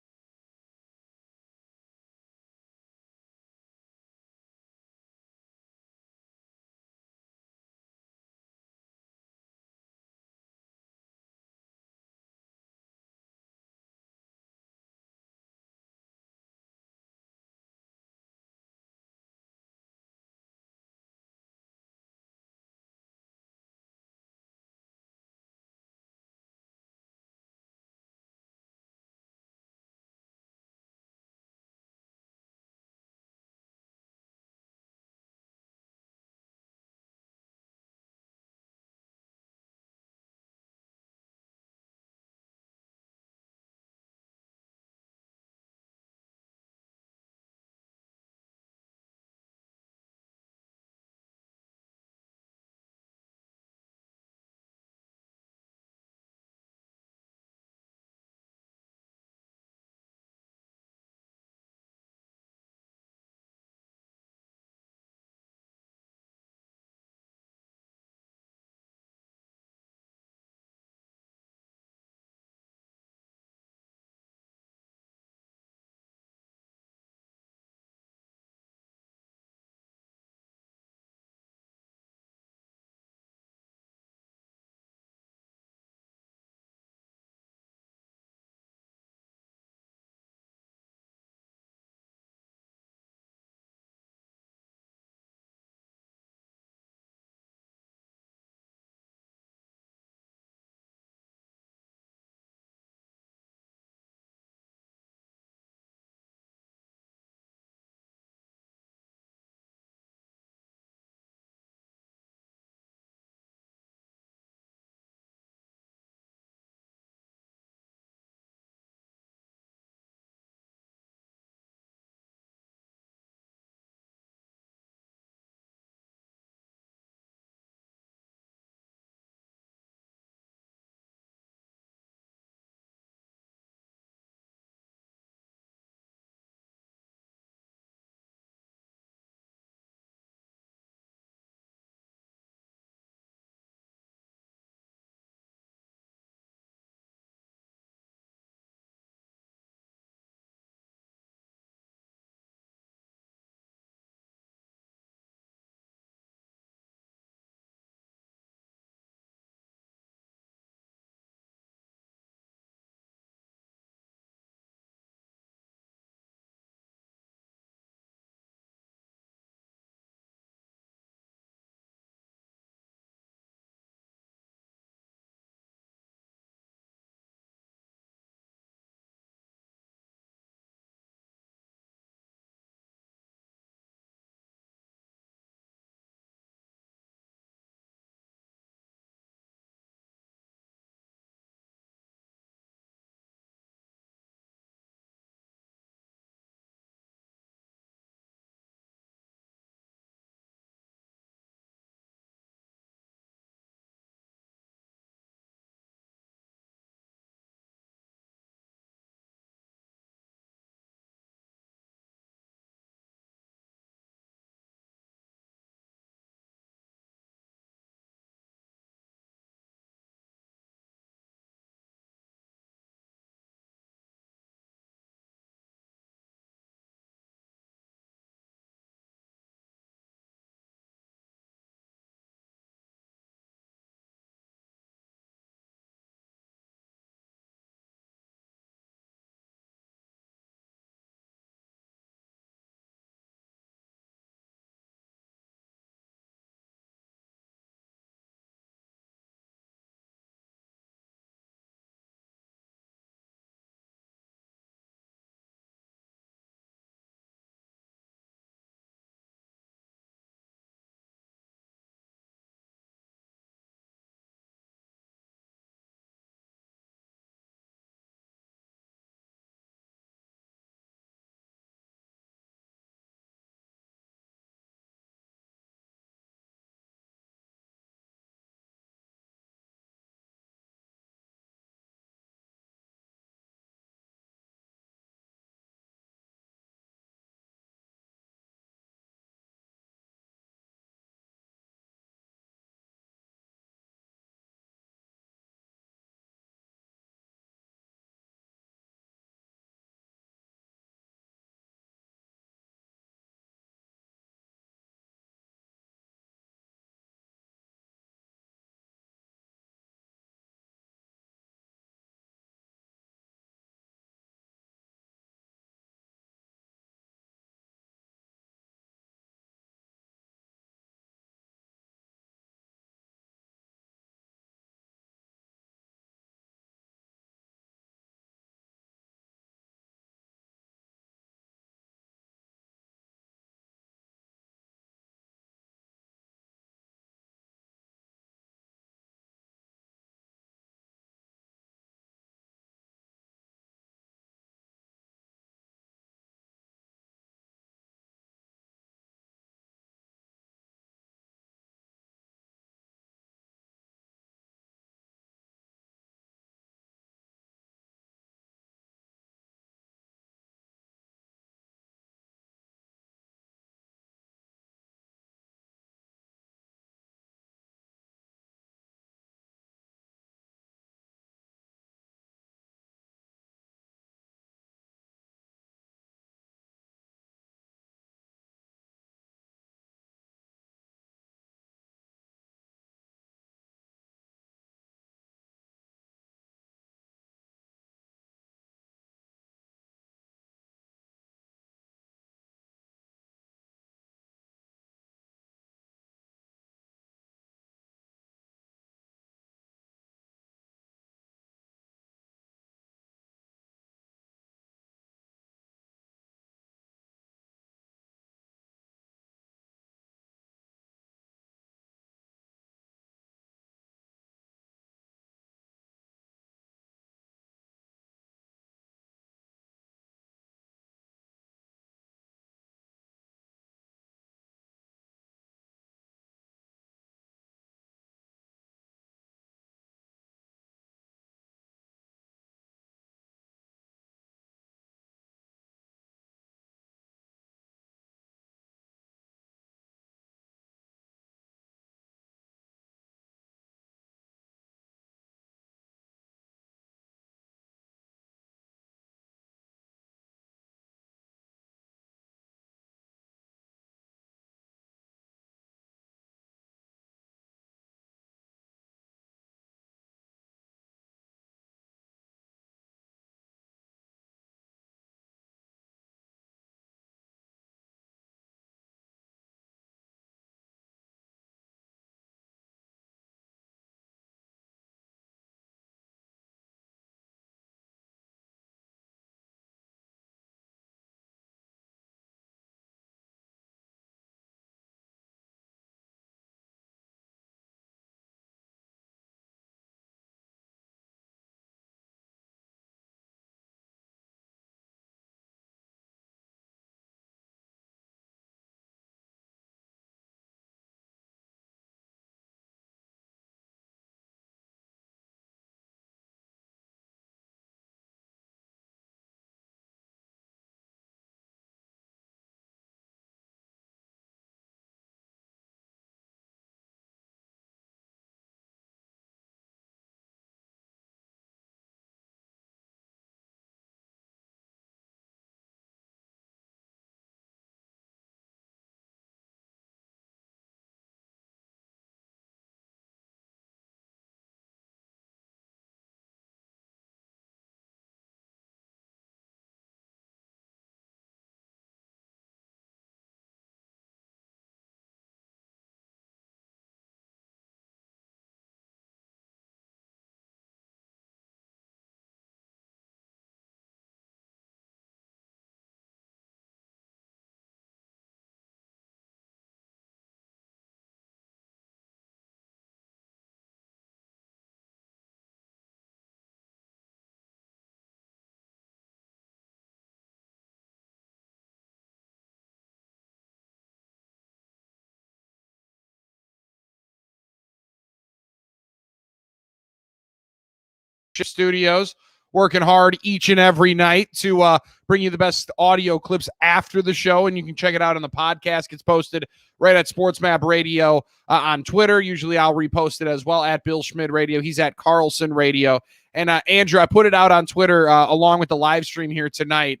Studios, working hard each and every night to bring you the best audio clips after the show, and you can check it out on the podcast. Gets posted right at SportsMap Radio on Twitter. Usually I'll repost it as well at Bill Schmid Radio. He's at Carlson Radio. And Andrew, I put it out on Twitter along with the live stream here tonight.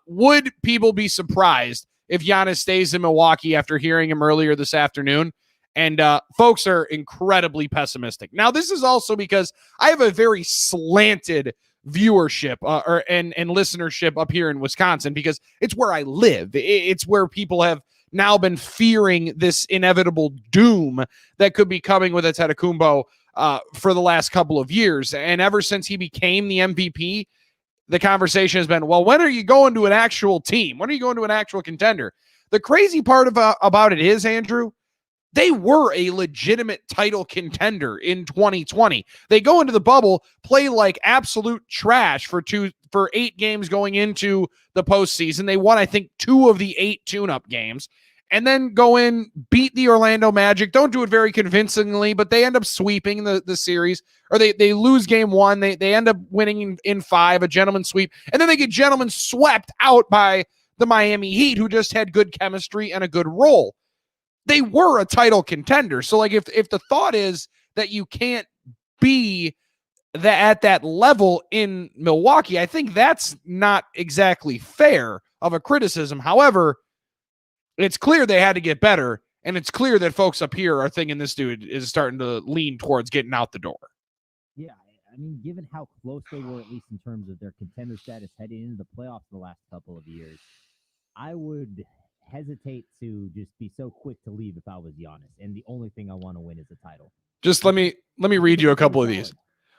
Would people be surprised if Giannis stays in Milwaukee after hearing him earlier this afternoon? And folks are incredibly pessimistic. Now, this is also because I have a very slanted viewership and listenership up here in Wisconsin because it's where I live. It's where people have now been fearing this inevitable doom that could be coming with Antetokounmpo for the last couple of years. And ever since he became the MVP, the conversation has been, well, when are you going to an actual team? When are you going to an actual contender? The crazy part about it is, Andrew, they were a legitimate title contender in 2020. They go into the bubble, play like absolute trash for 8 games going into the postseason. They won, I think, 2 of the 8 tune-up games, and then go in, beat the Orlando Magic. Don't do it very convincingly, but they end up sweeping the series, or they lose game 1. They end up winning in 5, a gentleman sweep, and then they get gentlemen swept out by the Miami Heat, who just had good chemistry and a good role. They were a title contender. So, like, if the thought is that you can't be at that level in Milwaukee, I think that's not exactly fair of a criticism. However, it's clear they had to get better, and it's clear that folks up here are thinking this dude is starting to lean towards getting out the door. Yeah, I mean, given how close they were, at least in terms of their contender status heading into the playoffs the last couple of years, I would hesitate to just be so quick to leave if I was Giannis, and the only thing I want to win is a title. Just let me read you a couple of these.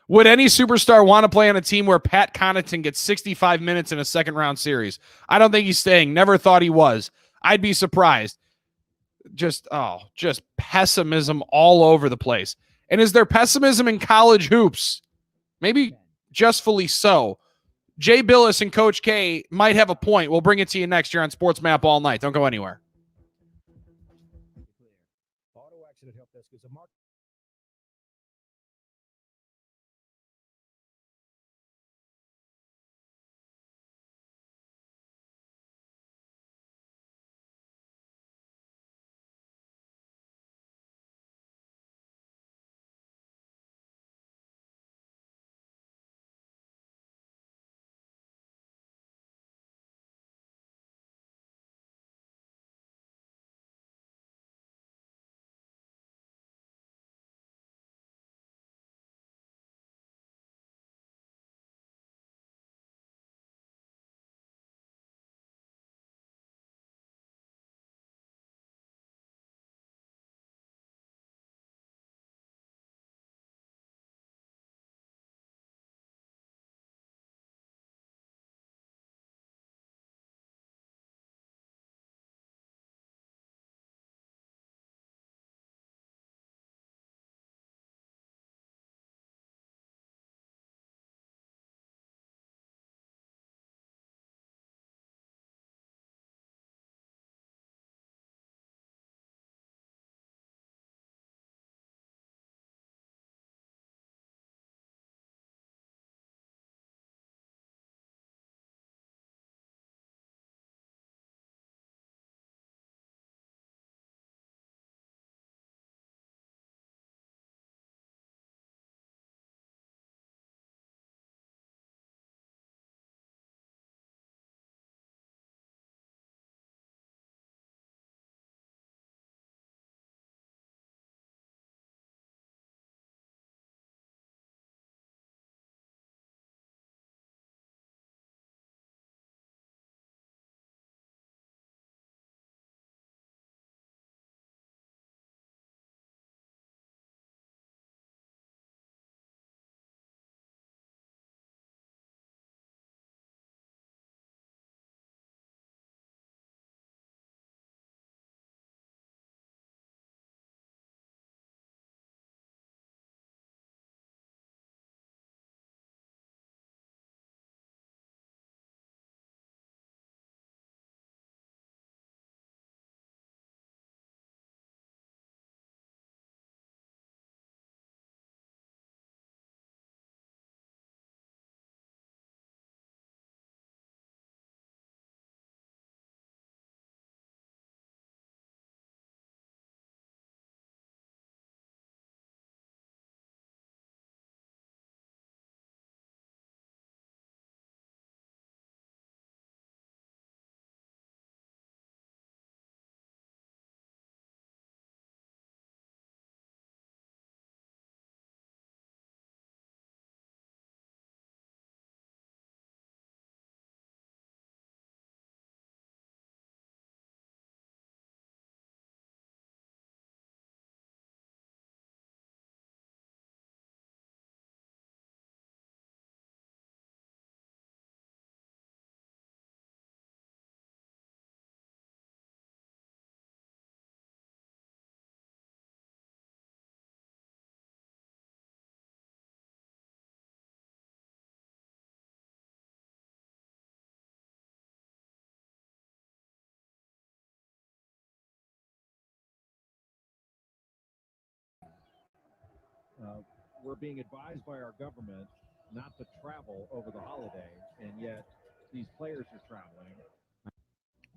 Would any superstar want to play on a team where Pat Connaughton gets 65 minutes in a second round series? I don't think he's staying. Never thought he was. I'd be surprised. Just pessimism all over the place. And is there pessimism in college hoops? Maybe justfully so. Jay Billis and Coach K might have a point. We'll bring it to you next year on Sports Map All Night. Don't go anywhere. Auto accident help desk is a mark. we're being advised by our government not to travel over the holiday, and yet these players are traveling.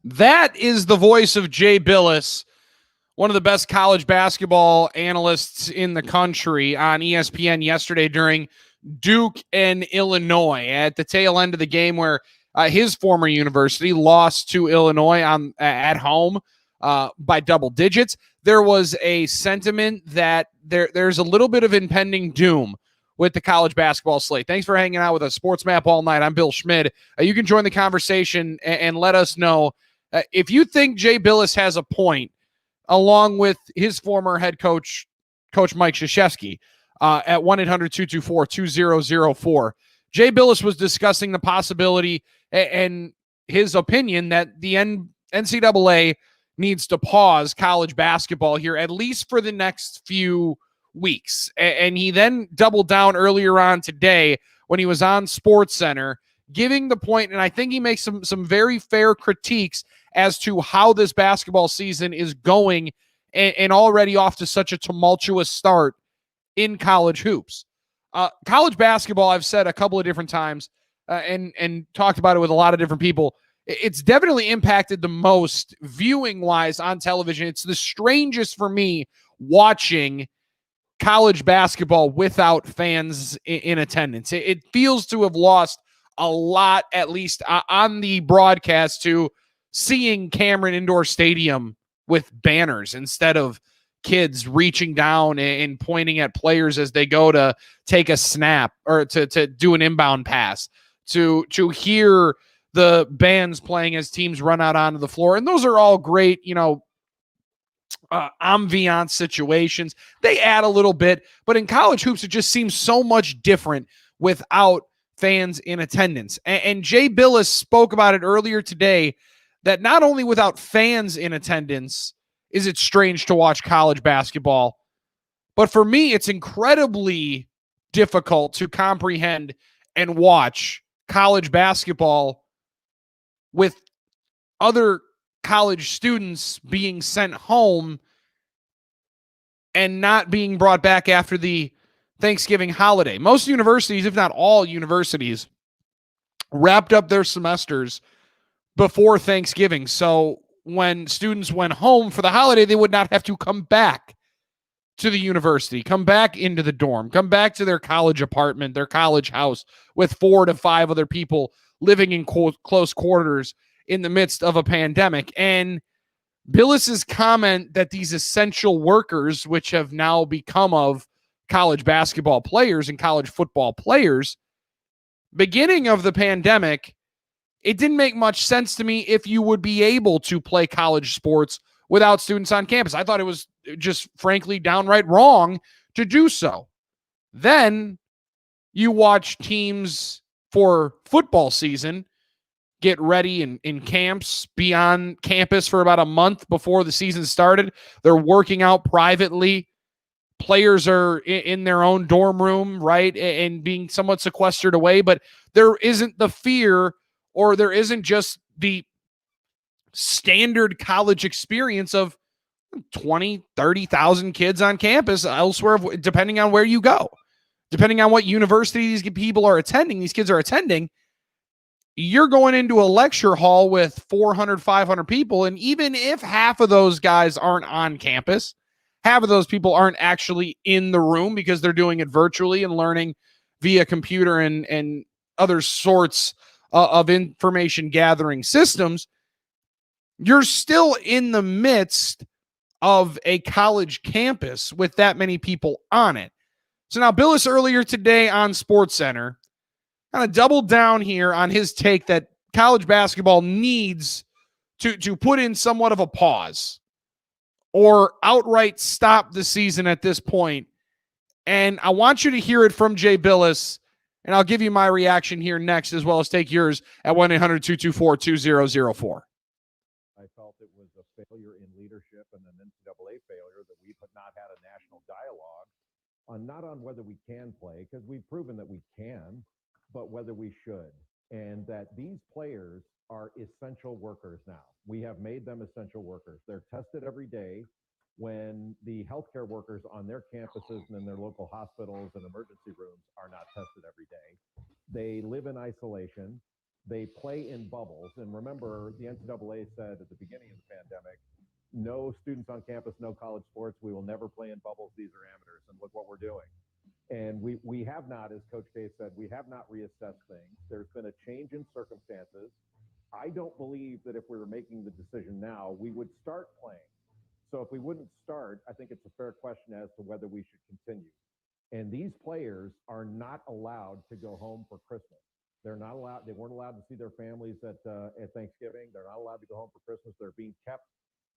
That is the voice of Jay Billis, one of the best college basketball analysts in the country, on ESPN yesterday during Duke and Illinois at the tail end of the game where his former university lost to Illinois at home by double digits. There was a sentiment that there's a little bit of impending doom with the college basketball slate. Thanks for hanging out with us. Sports Map all night. I'm Bill Schmid. You can join the conversation and let us know if you think Jay Billis has a point, along with his former head coach, Coach Mike Krzyzewski, at 1-800-224-2004. Jay Billis was discussing the possibility and his opinion that the NCAA needs to pause college basketball here, at least for the next few weeks. And he then doubled down earlier on today when he was on SportsCenter, giving the point, and I think he makes some very fair critiques as to how this basketball season is going and already off to such a tumultuous start in college hoops. College basketball, I've said a couple of different times and talked about it with a lot of different people. It's definitely impacted the most viewing-wise on television. It's the strangest for me watching college basketball without fans in attendance. It feels to have lost a lot, at least on the broadcast, to seeing Cameron Indoor Stadium with banners instead of kids reaching down and pointing at players as they go to take a snap or to do an inbound pass, to hear the bands playing as teams run out onto the floor. And those are all great, ambiance situations. They add a little bit, but in college hoops, it just seems so much different without fans in attendance. And Jay Billis spoke about it earlier today, that not only without fans in attendance is it strange to watch college basketball, but for me, it's incredibly difficult to comprehend and watch college basketball with other college students being sent home and not being brought back after the Thanksgiving holiday. Most universities, if not all universities, wrapped up their semesters before Thanksgiving. So when students went home for the holiday, they would not have to come back to the university, come back into the dorm, come back to their college apartment, their college house with 4 to 5 other people living in close quarters in the midst of a pandemic. And Billis's comment that these essential workers, which have now become of college basketball players and college football players, beginning of the pandemic, it didn't make much sense to me if you would be able to play college sports without students on campus. I thought it was just frankly downright wrong to do so. Then you watch teams for football season get ready in camps, be on campus for about a month before the season started. They're working out privately. Players are in their own dorm room, right, and being somewhat sequestered away, but there isn't the fear, or there isn't just the standard college experience of 20, 30,000 kids on campus elsewhere, depending on where you go, depending on what university these people are attending, these kids are attending. You're going into a lecture hall with 400, 500 people, and even if half of those guys aren't on campus, half of those people aren't actually in the room because they're doing it virtually and learning via computer and other sorts of information gathering systems, you're still in the midst of a college campus with that many people on it. So now Billis earlier today on SportsCenter kind of doubled down here on his take that college basketball needs to put in somewhat of a pause or outright stop the season at this point. And I want you to hear it from Jay Billis, and I'll give you my reaction here next, as well as take yours at 1-800-224-2004. I felt it was a failure in leadership and an NCAA failure that we have not had a national dialogue on, not on whether we can play, because we've proven that we can, but whether we should. And that these players are essential workers now. We have made them essential workers. They're tested every day. when the healthcare workers on their campuses and in their local hospitals and emergency rooms are not tested every day. They live in isolation. They play in bubbles. And remember, the NCAA said at the beginning of the pandemic, no students on campus, no college sports. We will never play in bubbles. These are amateurs. And look what we're doing. And we have not, as Coach Dave said, we have not reassessed things. There's been a change in circumstances. I don't believe that if we were making the decision now, we would start playing. So if we wouldn't start, I think it's a fair question as to whether we should continue. And these players are not allowed to go home for Christmas. They're not allowed. They weren't allowed to see their families at Thanksgiving. They're not allowed to go home for Christmas. They're being kept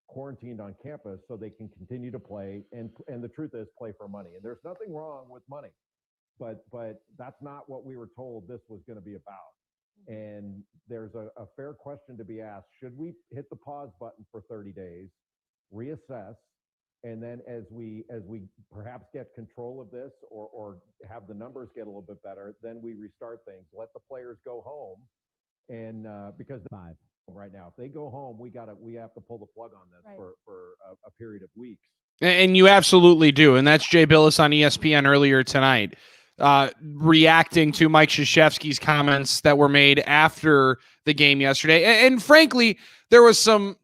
quarantined on campus so they can continue to play. And the truth is, play for money. And there's nothing wrong with money, but that's not what we were told this was going to be about. And there's a fair question to be asked: should we hit the pause button for 30 days, reassess, and then as we perhaps get control of this or have the numbers get a little bit better, then we restart things. Let the players go home, and because right now, if they go home, we have to pull the plug on this for a period of weeks. And you absolutely do. And that's Jay Billis on ESPN earlier tonight, reacting to Mike Krzyzewski's comments that were made after the game yesterday. And frankly, there was some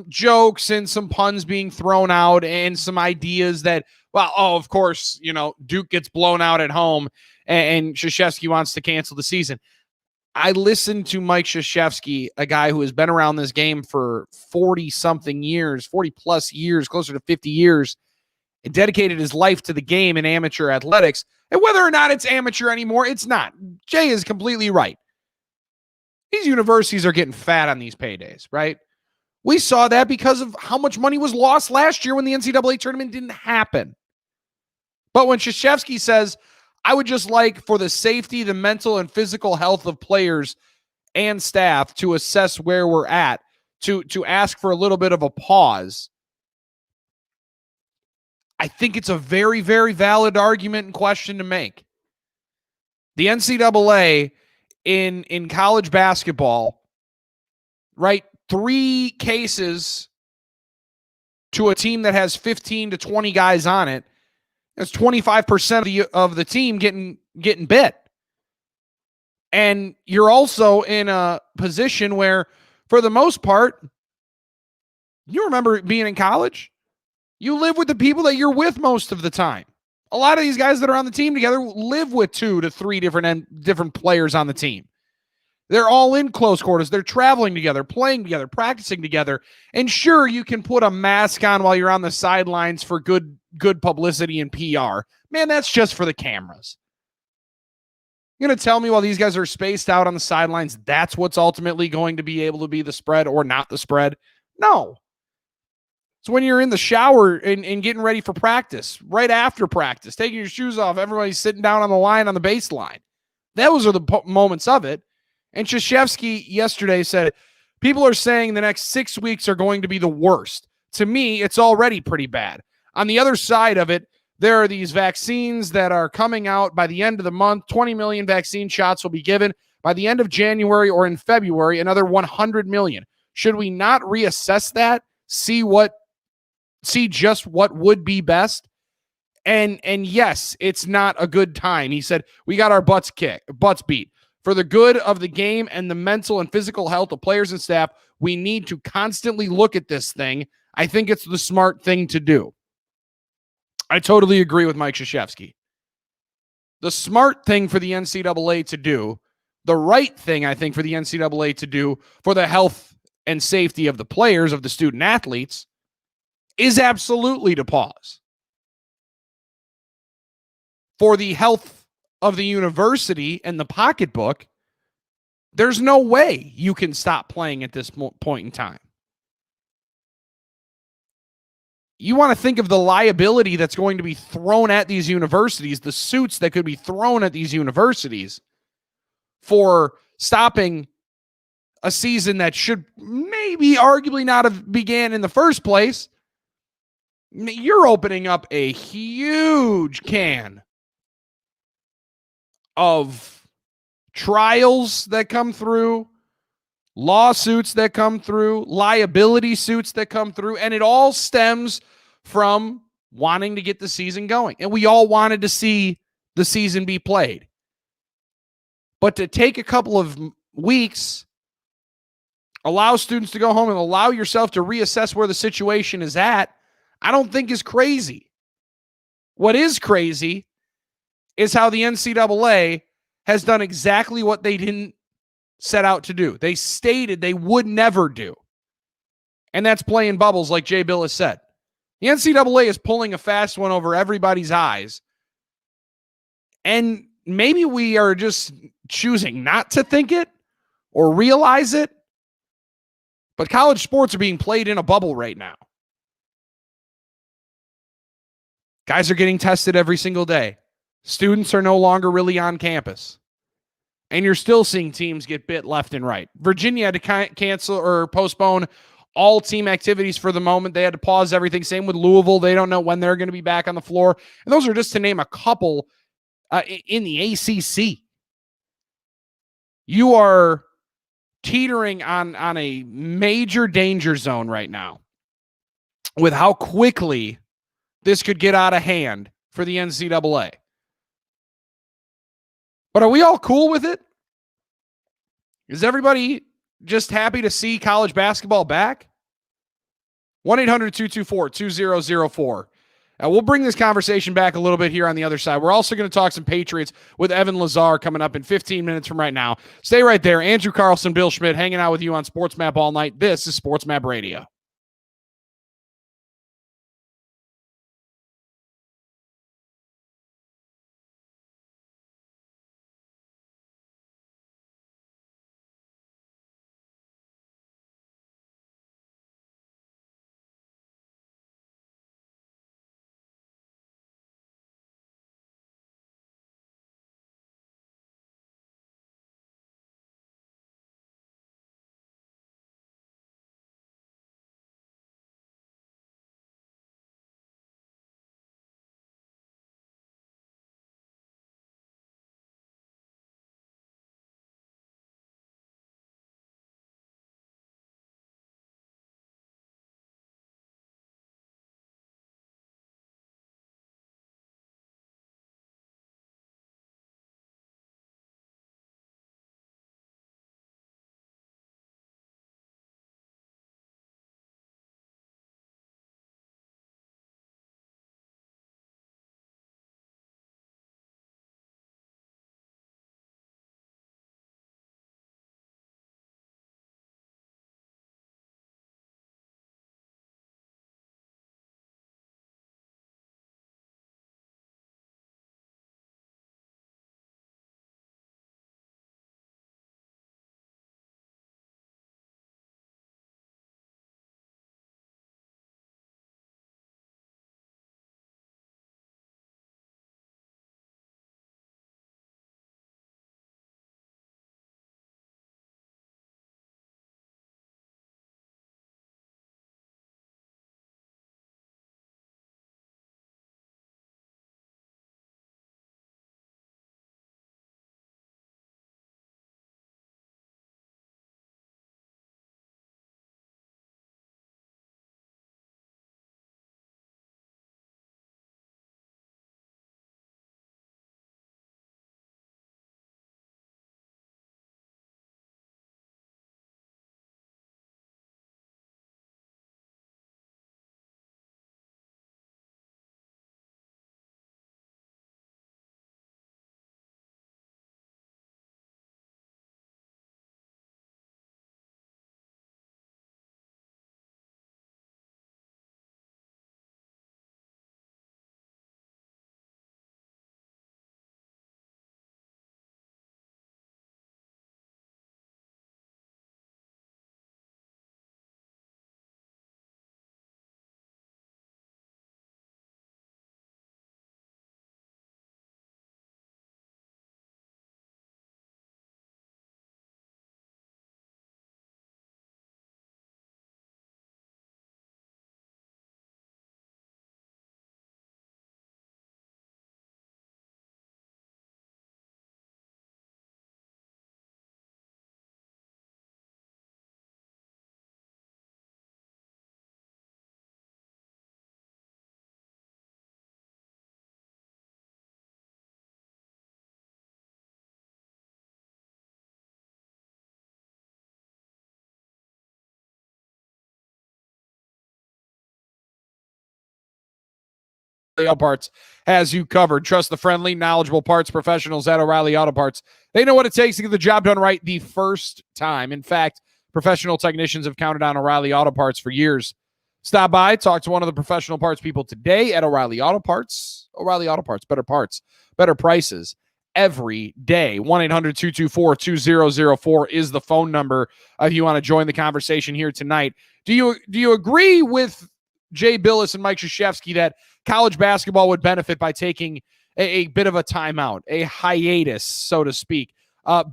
jokes and some puns being thrown out and some ideas that, well, of course, Duke gets blown out at home and Krzyzewski wants to cancel the season. I listened to Mike Krzyzewski, a guy who has been around this game for 40-something years, 40-plus years, closer to 50 years, and dedicated his life to the game in amateur athletics. And whether or not it's amateur anymore, it's not. Jay is completely right. These universities are getting fat on these paydays, right? We saw that because of how much money was lost last year when the NCAA tournament didn't happen. But when Krzyzewski says, I would just like for the safety, the mental and physical health of players and staff to assess where we're at, to ask for a little bit of a pause. I think it's a very, very valid argument and question to make. The NCAA in college basketball, right? 3 cases to a team that has 15 to 20 guys on it. That's 25% of the team getting bit. And you're also in a position where, for the most part, you remember being in college, you live with the people that you're with most of the time. A lot of these guys that are on the team together live with 2 to 3 different players on the team. They're all in close quarters. They're traveling together, playing together, practicing together. And sure, you can put a mask on while you're on the sidelines for good publicity and PR. Man, that's just for the cameras. You're going to tell me while these guys are spaced out on the sidelines, that's what's ultimately going to be able to be the spread or not the spread? No. So when you're in the shower and getting ready for practice, right after practice, taking your shoes off, everybody's sitting down on the line on the baseline. Those are the moments of it. And Krzyzewski yesterday said, people are saying the next 6 weeks are going to be the worst. To me, it's already pretty bad. On the other side of it, there are these vaccines that are coming out by the end of the month. 20 million vaccine shots will be given. By the end of January or in February, another 100 million. Should we not reassess that? See just what would be best? And yes, it's not a good time. He said, we got our butts beat. For the good of the game and the mental and physical health of players and staff, we need to constantly look at this thing. I think it's the smart thing to do. I totally agree with Mike Krzyzewski. The smart thing for the NCAA to do, the right thing, I think, for the NCAA to do for the health and safety of the players, of the student athletes, is absolutely to pause. For the health of the university and the pocketbook, there's no way you can stop playing at this point in time. You want to think of the liability that's going to be thrown at these universities, the suits that could be thrown at these universities for stopping a season that should maybe arguably not have began in the first place. You're opening up a huge can of trials that come through, lawsuits that come through, liability suits that come through, and it all stems from wanting to get the season going. And we all wanted to see the season be played. But to take a couple of weeks, allow students to go home and allow yourself to reassess where the situation is at, I don't think is crazy. What is crazy is how the NCAA has done exactly what they didn't set out to do. They stated they would never do. And that's playing bubbles, like Jay Bill has said. The NCAA is pulling a fast one over everybody's eyes. And maybe we are just choosing not to think it or realize it. But college sports are being played in a bubble right now. Guys are getting tested every single day. Students are no longer really on campus. And you're still seeing teams get bit left and right. Virginia had to cancel or postpone all team activities for the moment. They had to pause everything. Same with Louisville. They don't know when they're going to be back on the floor. And those are just to name a couple in the ACC. You are teetering on a major danger zone right now with how quickly this could get out of hand for the NCAA. But are we all cool with it? Is everybody just happy to see college basketball back? 1-800-224-2004. We'll bring this conversation back a little bit here on the other side. We're also going to talk some Patriots with Evan Lazar coming up in 15 minutes from right now. Stay right there. Andrew Carlson, Bill Schmidt, hanging out with you on Sports Map all night. This is Sports Map Radio. Auto Parts has you covered. Trust the friendly, knowledgeable parts professionals at O'Reilly Auto Parts. They know what it takes to get the job done right the first time. In fact, professional technicians have counted on O'Reilly Auto Parts for years. Stop by, talk to one of the professional parts people today at O'Reilly Auto Parts. O'Reilly Auto Parts, better parts, better prices every day. 1-800-224-2004 is the phone number if you want to join the conversation here tonight. Do you agree with Jay Billis and Mike Krzyzewski that college basketball would benefit by taking a bit of a timeout, a hiatus, so to speak?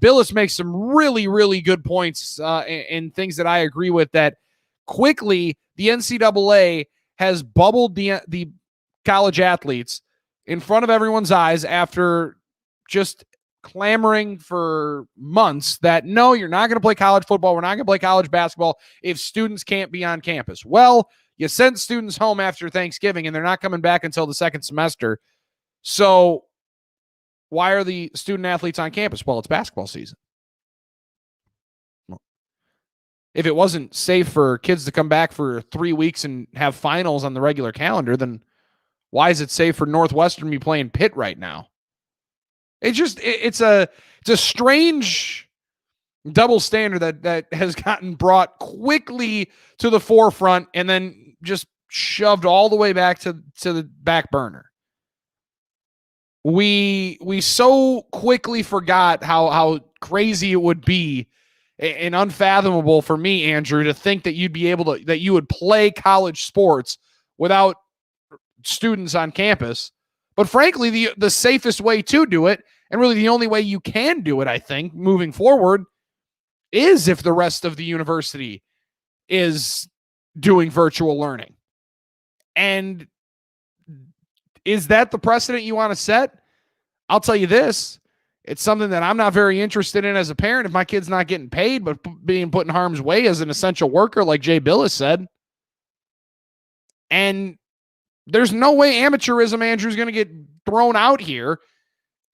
Billis makes some really, really good points and things that I agree with, that quickly the NCAA has bubbled the college athletes in front of everyone's eyes after just clamoring for months that, no, you're not going to play college football. We're not going to play college basketball if students can't be on campus. Well, you sent students home after Thanksgiving and they're not coming back until the second semester. So why are the student athletes on campus? Well, it's basketball season. If it wasn't safe for kids to come back for 3 weeks and have finals on the regular calendar, then why is it safe for Northwestern to be playing Pitt right now? It's a strange double standard that has gotten brought quickly to the forefront and then just shoved all the way back to the back burner. We so quickly forgot how crazy it would be and unfathomable for me, Andrew, to think that you would play college sports without students on campus. But frankly, the safest way to do it, and really the only way you can do it, I think, moving forward, is if the rest of the university is doing virtual learning. And is that the precedent you want to set? I'll tell you this. It's something that I'm not very interested in as a parent if my kid's not getting paid, but being put in harm's way as an essential worker, like Jay Billis said. And there's no way amateurism, Andrew, is going to get thrown out here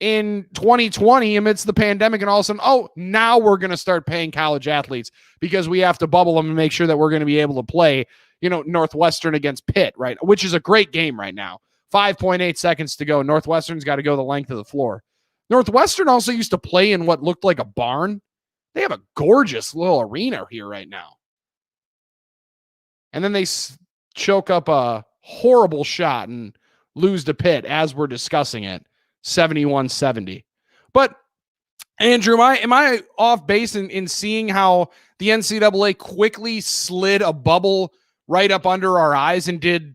in 2020 amidst the pandemic, and all of a sudden, now we're going to start paying college athletes because we have to bubble them and make sure that we're going to be able to play, Northwestern against Pitt, right? Which is a great game right now. 5.8 seconds to go. Northwestern's got to go the length of the floor. Northwestern also used to play in what looked like a barn. They have a gorgeous little arena here right now. And then they choke up a horrible shot and lose to Pitt as we're discussing it, 71-70. But Andrew, am I off base in seeing how the NCAA quickly slid a bubble right up under our eyes and did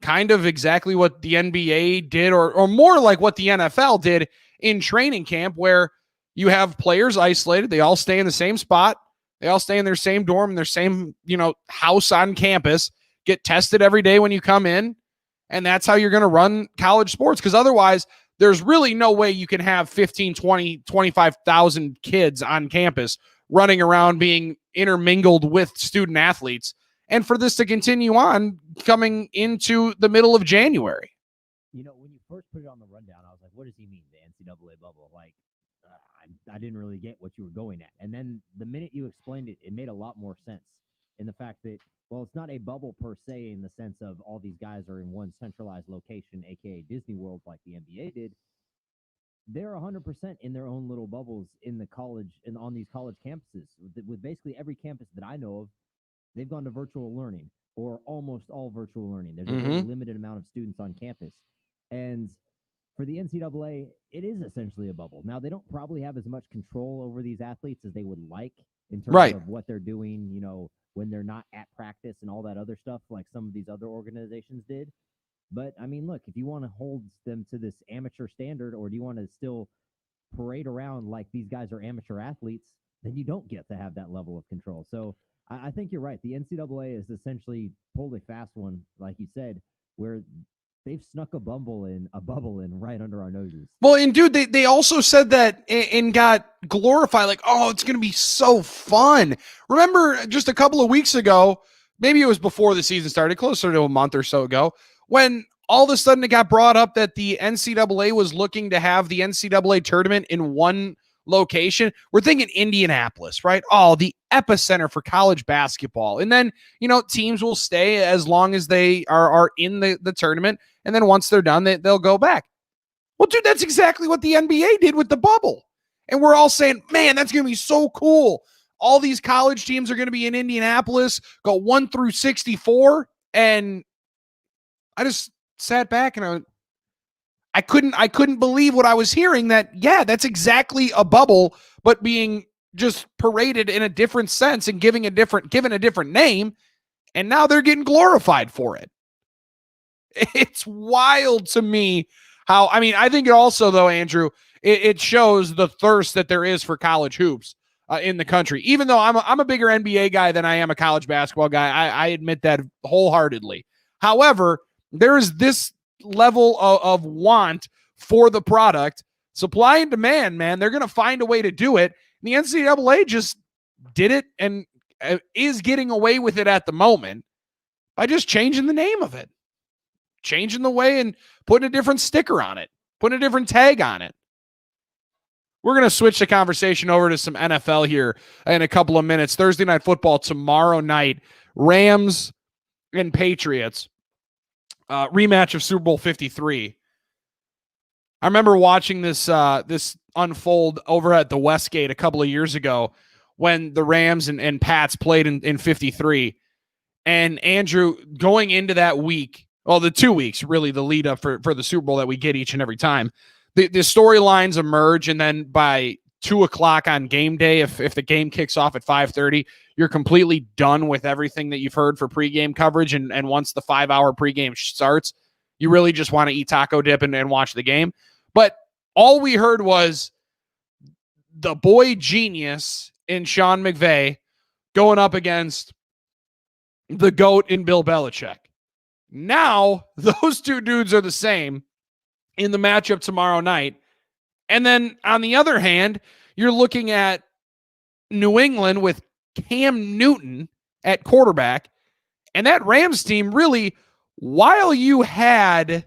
kind of exactly what the NBA did, or more like what the NFL did in training camp, where you have players isolated. They all stay in the same spot. They all stay in their same dorm, in their same, house on campus, get tested every day when you come in. And that's how you're going to run college sports. Because otherwise, there's really no way you can have 15, 20, 25,000 kids on campus running around being intermingled with student athletes. And for this to continue on coming into the middle of January. When you first put it on the rundown, I was like, what does he mean, the NCAA bubble? Like, I didn't really get what you were going at. And then the minute you explained it, it made a lot more sense in the fact that, well, it's not a bubble per se in the sense of all these guys are in one centralized location, a.k.a. Disney World, like the NBA did. They're 100% in their own little bubbles in the college and on these college campuses. With basically every campus that I know of, they've gone to virtual learning, or almost all virtual learning. There's a very limited amount of students on campus. And for the NCAA, it is essentially a bubble. Now, they don't probably have as much control over these athletes as they would like in terms of what they're doing, when they're not at practice and all that other stuff like some of these other organizations did. But, I mean, look, if you want to hold them to this amateur standard, or do you want to still parade around like these guys are amateur athletes, then you don't get to have that level of control. So I think you're right. The NCAA has essentially pulled a fast one, like you said, where they've snuck a bubble in right under our noses. Well, and dude, they also said that and got glorified, like, it's going to be so fun. Remember just a couple of weeks ago, maybe it was before the season started, closer to a month or so ago, when all of a sudden it got brought up that the NCAA was looking to have the NCAA tournament in one location, we're thinking Indianapolis, right? Oh, the epicenter for college basketball. And then, teams will stay as long as they are in the tournament. And then once they're done, they'll go back. Well, dude, that's exactly what the NBA did with the bubble. And we're all saying, man, that's going to be so cool. All these college teams are going to be in Indianapolis, go 1 through 64. And I just sat back and I couldn't believe what I was hearing, that, yeah, that's exactly a bubble, but being just paraded in a different sense and given a different name. And now they're getting glorified for it. It's wild to me how, I think it also, though, Andrew, it shows the thirst that there is for college hoops in the country. Even though I'm a bigger NBA guy than I am a college basketball guy, I admit that wholeheartedly. However, there is this level of want for the product, supply and demand, man. They're going to find a way to do it. And the NCAA just did it and is getting away with it at the moment by just changing the name of it, changing the way and putting a different sticker on it, putting a different tag on it. We're going to switch the conversation over to some NFL here in a couple of minutes. Thursday Night Football tomorrow night, Rams and Patriots, rematch of Super Bowl 53. I remember watching this unfold over at the Westgate a couple of years ago when the Rams and Pats played in 53. And Andrew, going into that week, well, the 2 weeks, really the lead up for the Super Bowl that we get each and every time, the storylines emerge, and then by 2:00 on game day, if the game kicks off at 5:30, you're completely done with everything that you've heard for pregame coverage. And once the 5-hour pregame starts, you really just want to eat taco dip and watch the game. But all we heard was the boy genius in Sean McVay going up against the GOAT in Bill Belichick. Now, those two dudes are the same in the matchup tomorrow night. And then on the other hand, you're looking at New England with Cam Newton at quarterback. And that Rams team really, while you had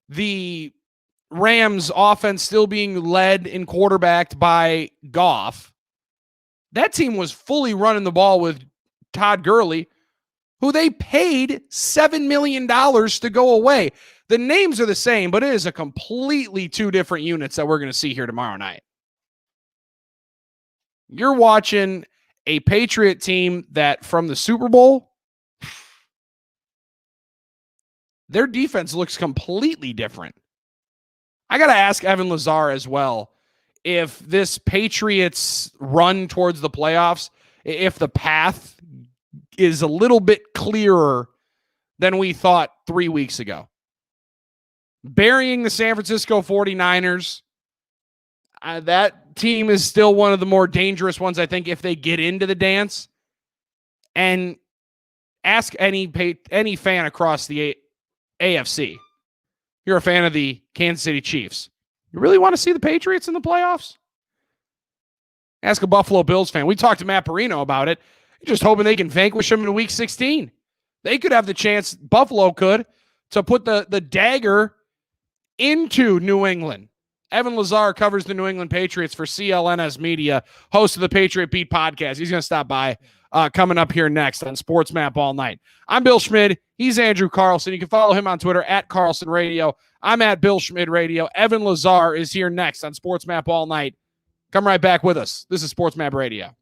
the Rams offense still being led and quarterbacked by Goff, that team was fully running the ball with Todd Gurley, who they paid $7 million to go away. The names are the same, but it is a completely two different units that we're going to see here tomorrow night. You're watching a Patriot team that from the Super Bowl, their defense looks completely different. I got to ask Evan Lazar as well, if this Patriots run towards the playoffs, if the path is a little bit clearer than we thought 3 weeks ago. Burying the San Francisco 49ers, that team is still one of the more dangerous ones, I think, if they get into the dance. And ask any fan across the AFC. You're a fan of the Kansas City Chiefs. You really want to see the Patriots in the playoffs? Ask a Buffalo Bills fan. We talked to Matt Perino about it. Just hoping they can vanquish them in week 16. They could have the chance, Buffalo could, to put the dagger into New England. Evan Lazar covers the New England Patriots for CLNS Media, host of the Patriot Beat podcast. He's going to stop by coming up here next on Sports Map All Night. I'm Bill Schmid. He's Andrew Carlson. You can follow him on Twitter at Carlson Radio. I'm at Bill Schmid Radio. Evan Lazar is here next on Sports Map All Night. Come right back with us. This is Sports Map Radio.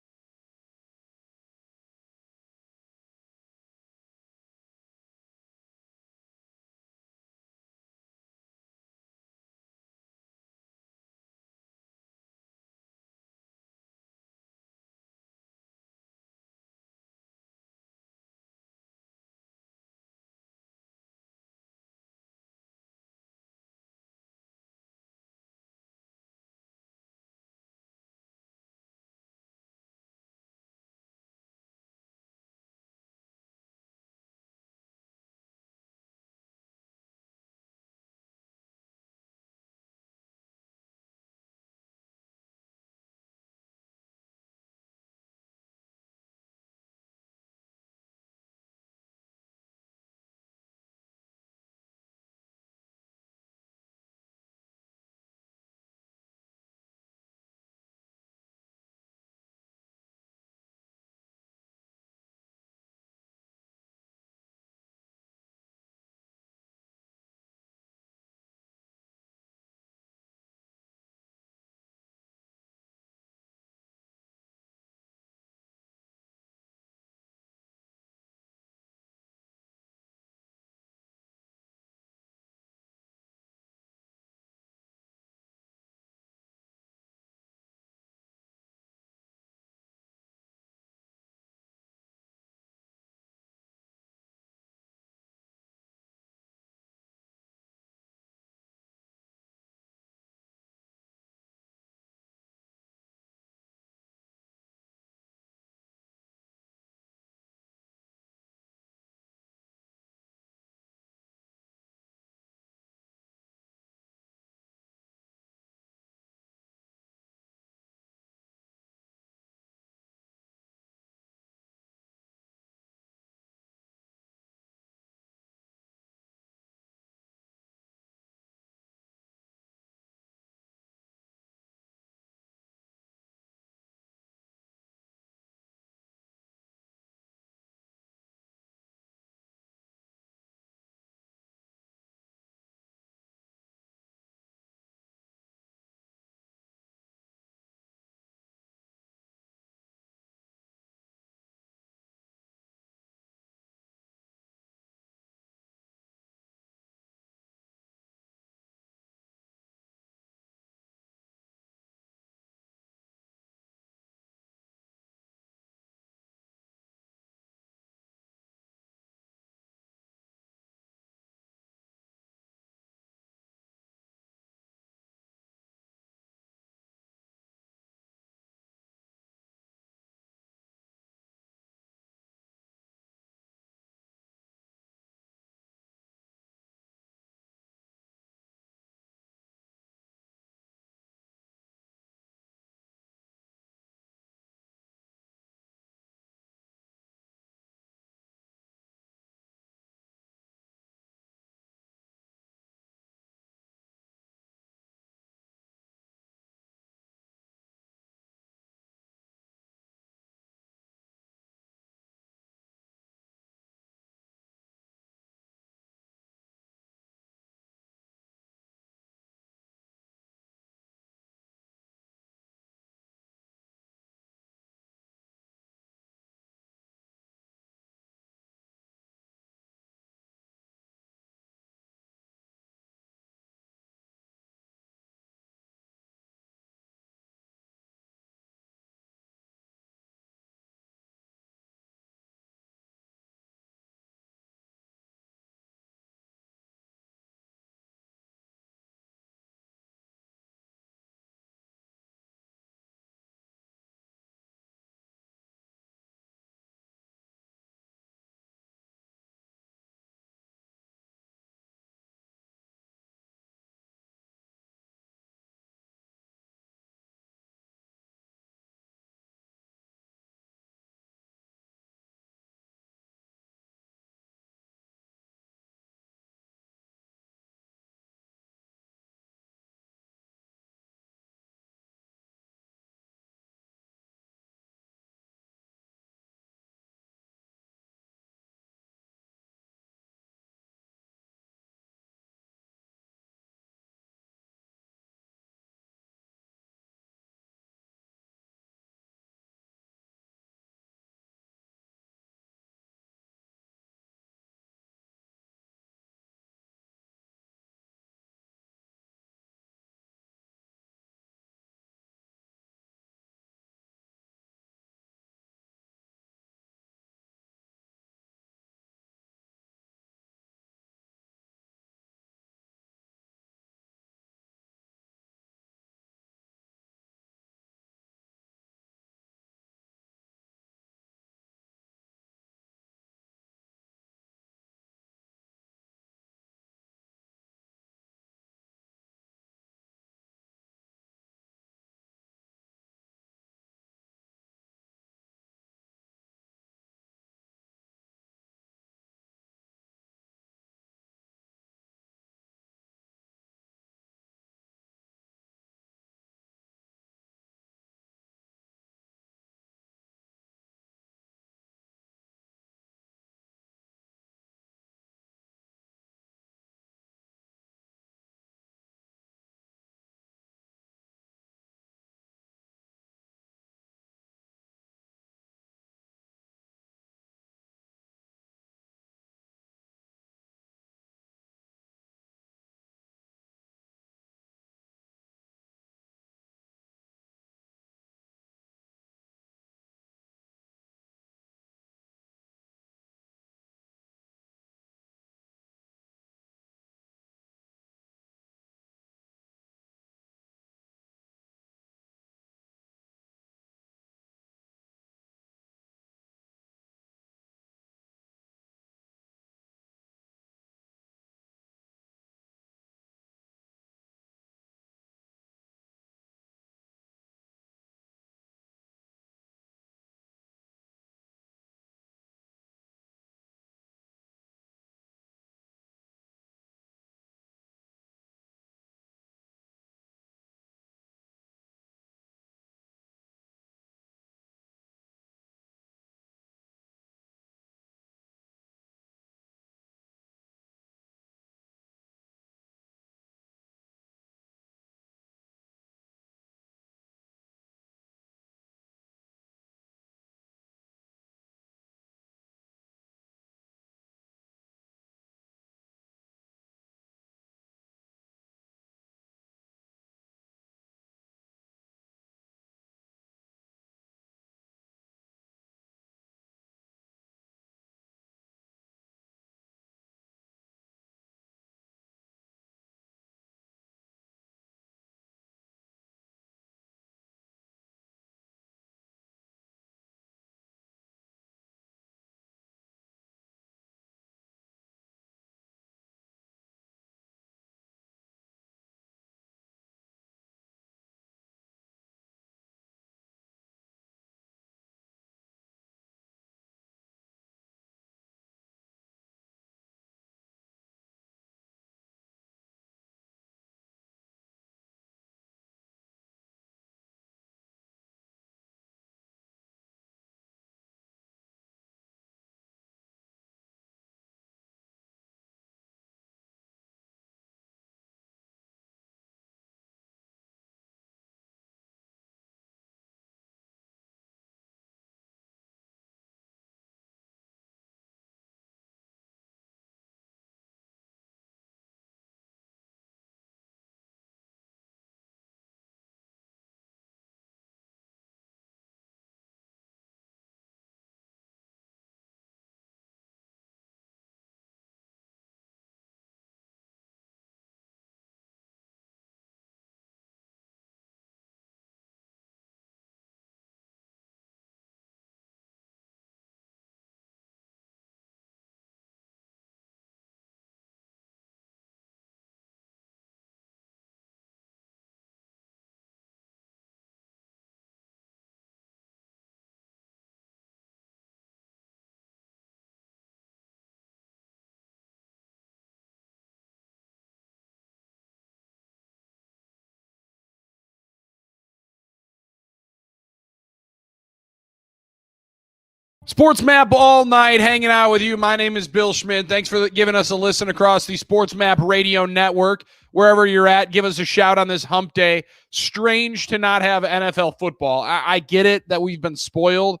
Sports Map all night, hanging out with you. My name is Bill Schmidt. Thanks for giving us a listen across the Sports Map Radio Network. Wherever you're at, give us a shout on this hump day. Strange to not have NFL football. I get it that we've been spoiled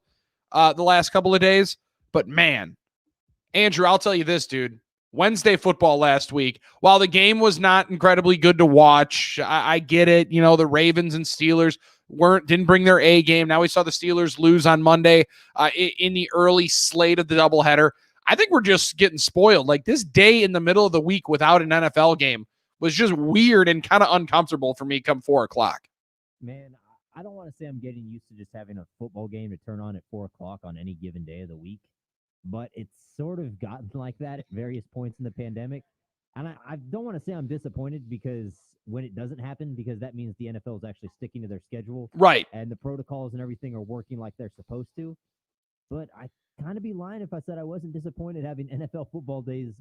the last couple of days, but man, Andrew, I'll tell you this, dude. Wednesday football last week, while the game was not incredibly good to watch, I get it. You know, the Ravens and Steelers didn't bring their A game. Now we saw the Steelers lose on Monday in the early slate of the doubleheader. I think we're just getting spoiled. Like this day in the middle of the week without an NFL game was just weird and kind of uncomfortable for me come 4:00. Man, I don't want to say I'm getting used to just having a football game to turn on at 4:00 on any given day of the week, but it's sort of gotten like that at various points in the pandemic. And I don't want to say I'm disappointed because when it doesn't happen, because that means the NFL is actually sticking to their schedule. Right. And the protocols and everything are working like they're supposed to. But I kind of be lying if I said I wasn't disappointed having NFL football days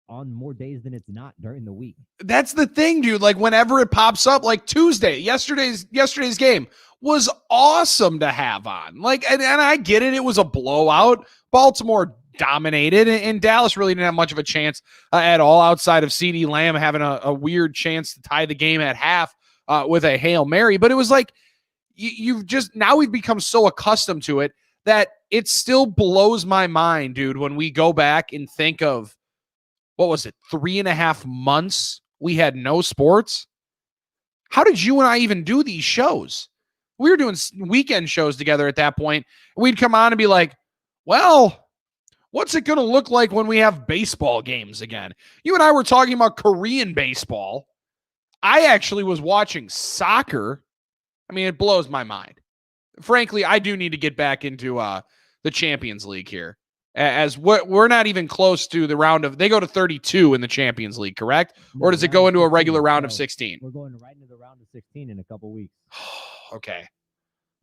on more days than it's not during the week. That's the thing, dude. Like whenever it pops up, like Tuesday, yesterday's game was awesome to have on. Like, and I get it. It was a blowout. Baltimore dominated, and Dallas really didn't have much of a chance at all outside of CeeDee Lamb having a weird chance to tie the game at half with a Hail Mary. But it was like, you've just, now we've become so accustomed to it that it still blows my mind, dude, when we go back and think of, what was it, 3.5 months we had no sports? How did you and I even do these shows? We were doing weekend shows together at that point. We'd come on and be like, well, what's it going to look like when we have baseball games again? You and I were talking about Korean baseball. I actually was watching soccer. I mean, it blows my mind. Frankly, I do need to get back into the Champions League here. As we're not even close to the round of, they go to 32 in the Champions League, correct? Or does it go into a regular round of 16? We're going right into the round of 16 in a couple weeks. Okay.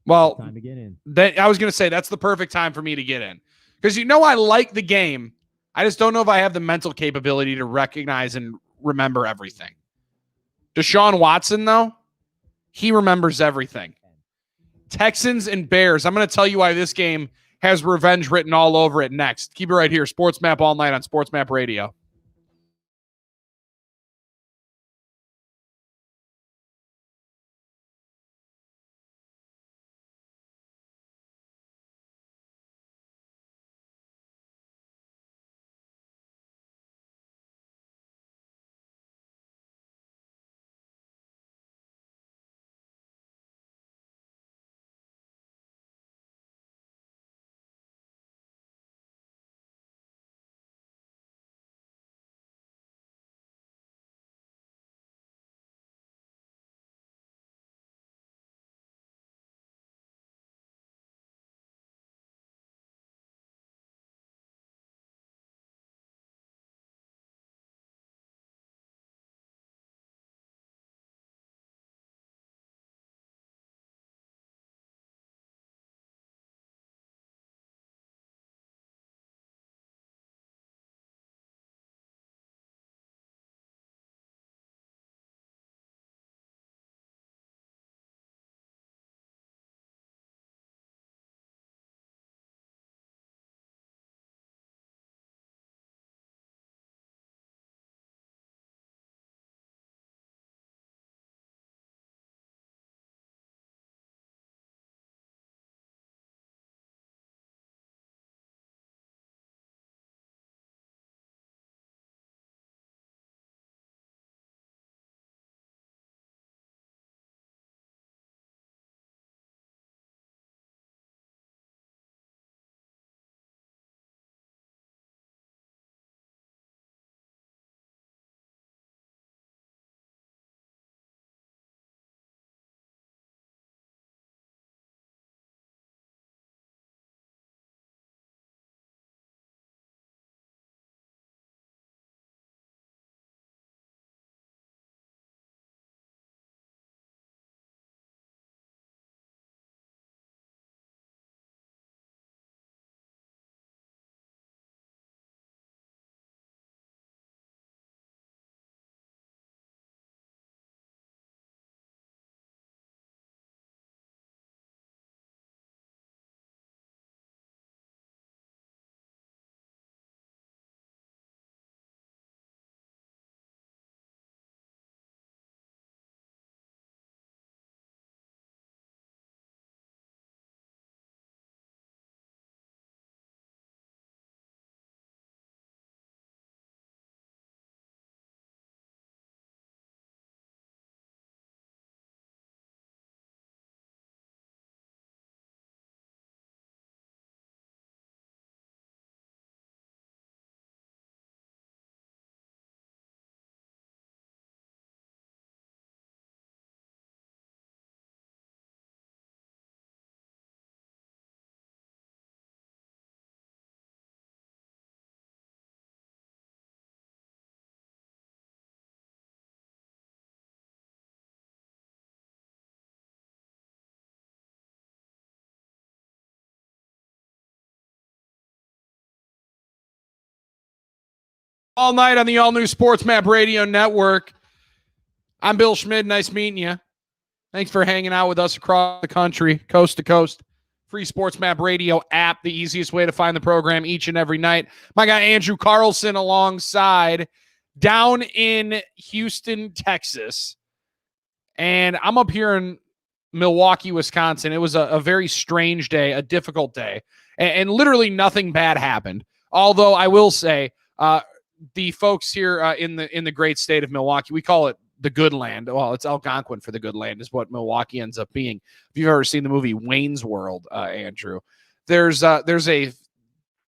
Well, Time to get in. I was going to say that's the perfect time for me to get in. Because I like the game. I just don't know if I have the mental capability to recognize and remember everything. Deshaun Watson, though, he remembers everything. Texans and Bears. I'm going to tell you why this game has revenge written all over it next. Keep it right here. Sports Map all night on Sports Map Radio. All night on the all-new Sports Map Radio Network. I'm Bill Schmid. Nice meeting you. Thanks for hanging out with us across the country, coast to coast. Free Sports Map Radio app, the easiest way to find the program each and every night. My guy Andrew Carlson alongside down in Houston, Texas. And I'm up here in Milwaukee, Wisconsin. It was a very strange day, a difficult day. And literally nothing bad happened. Although I will say, the folks here in the great state of Milwaukee, we call it the good land. Well, it's Algonquin for the good land is what Milwaukee ends up being. If you've ever seen the movie Wayne's World, Andrew, there's a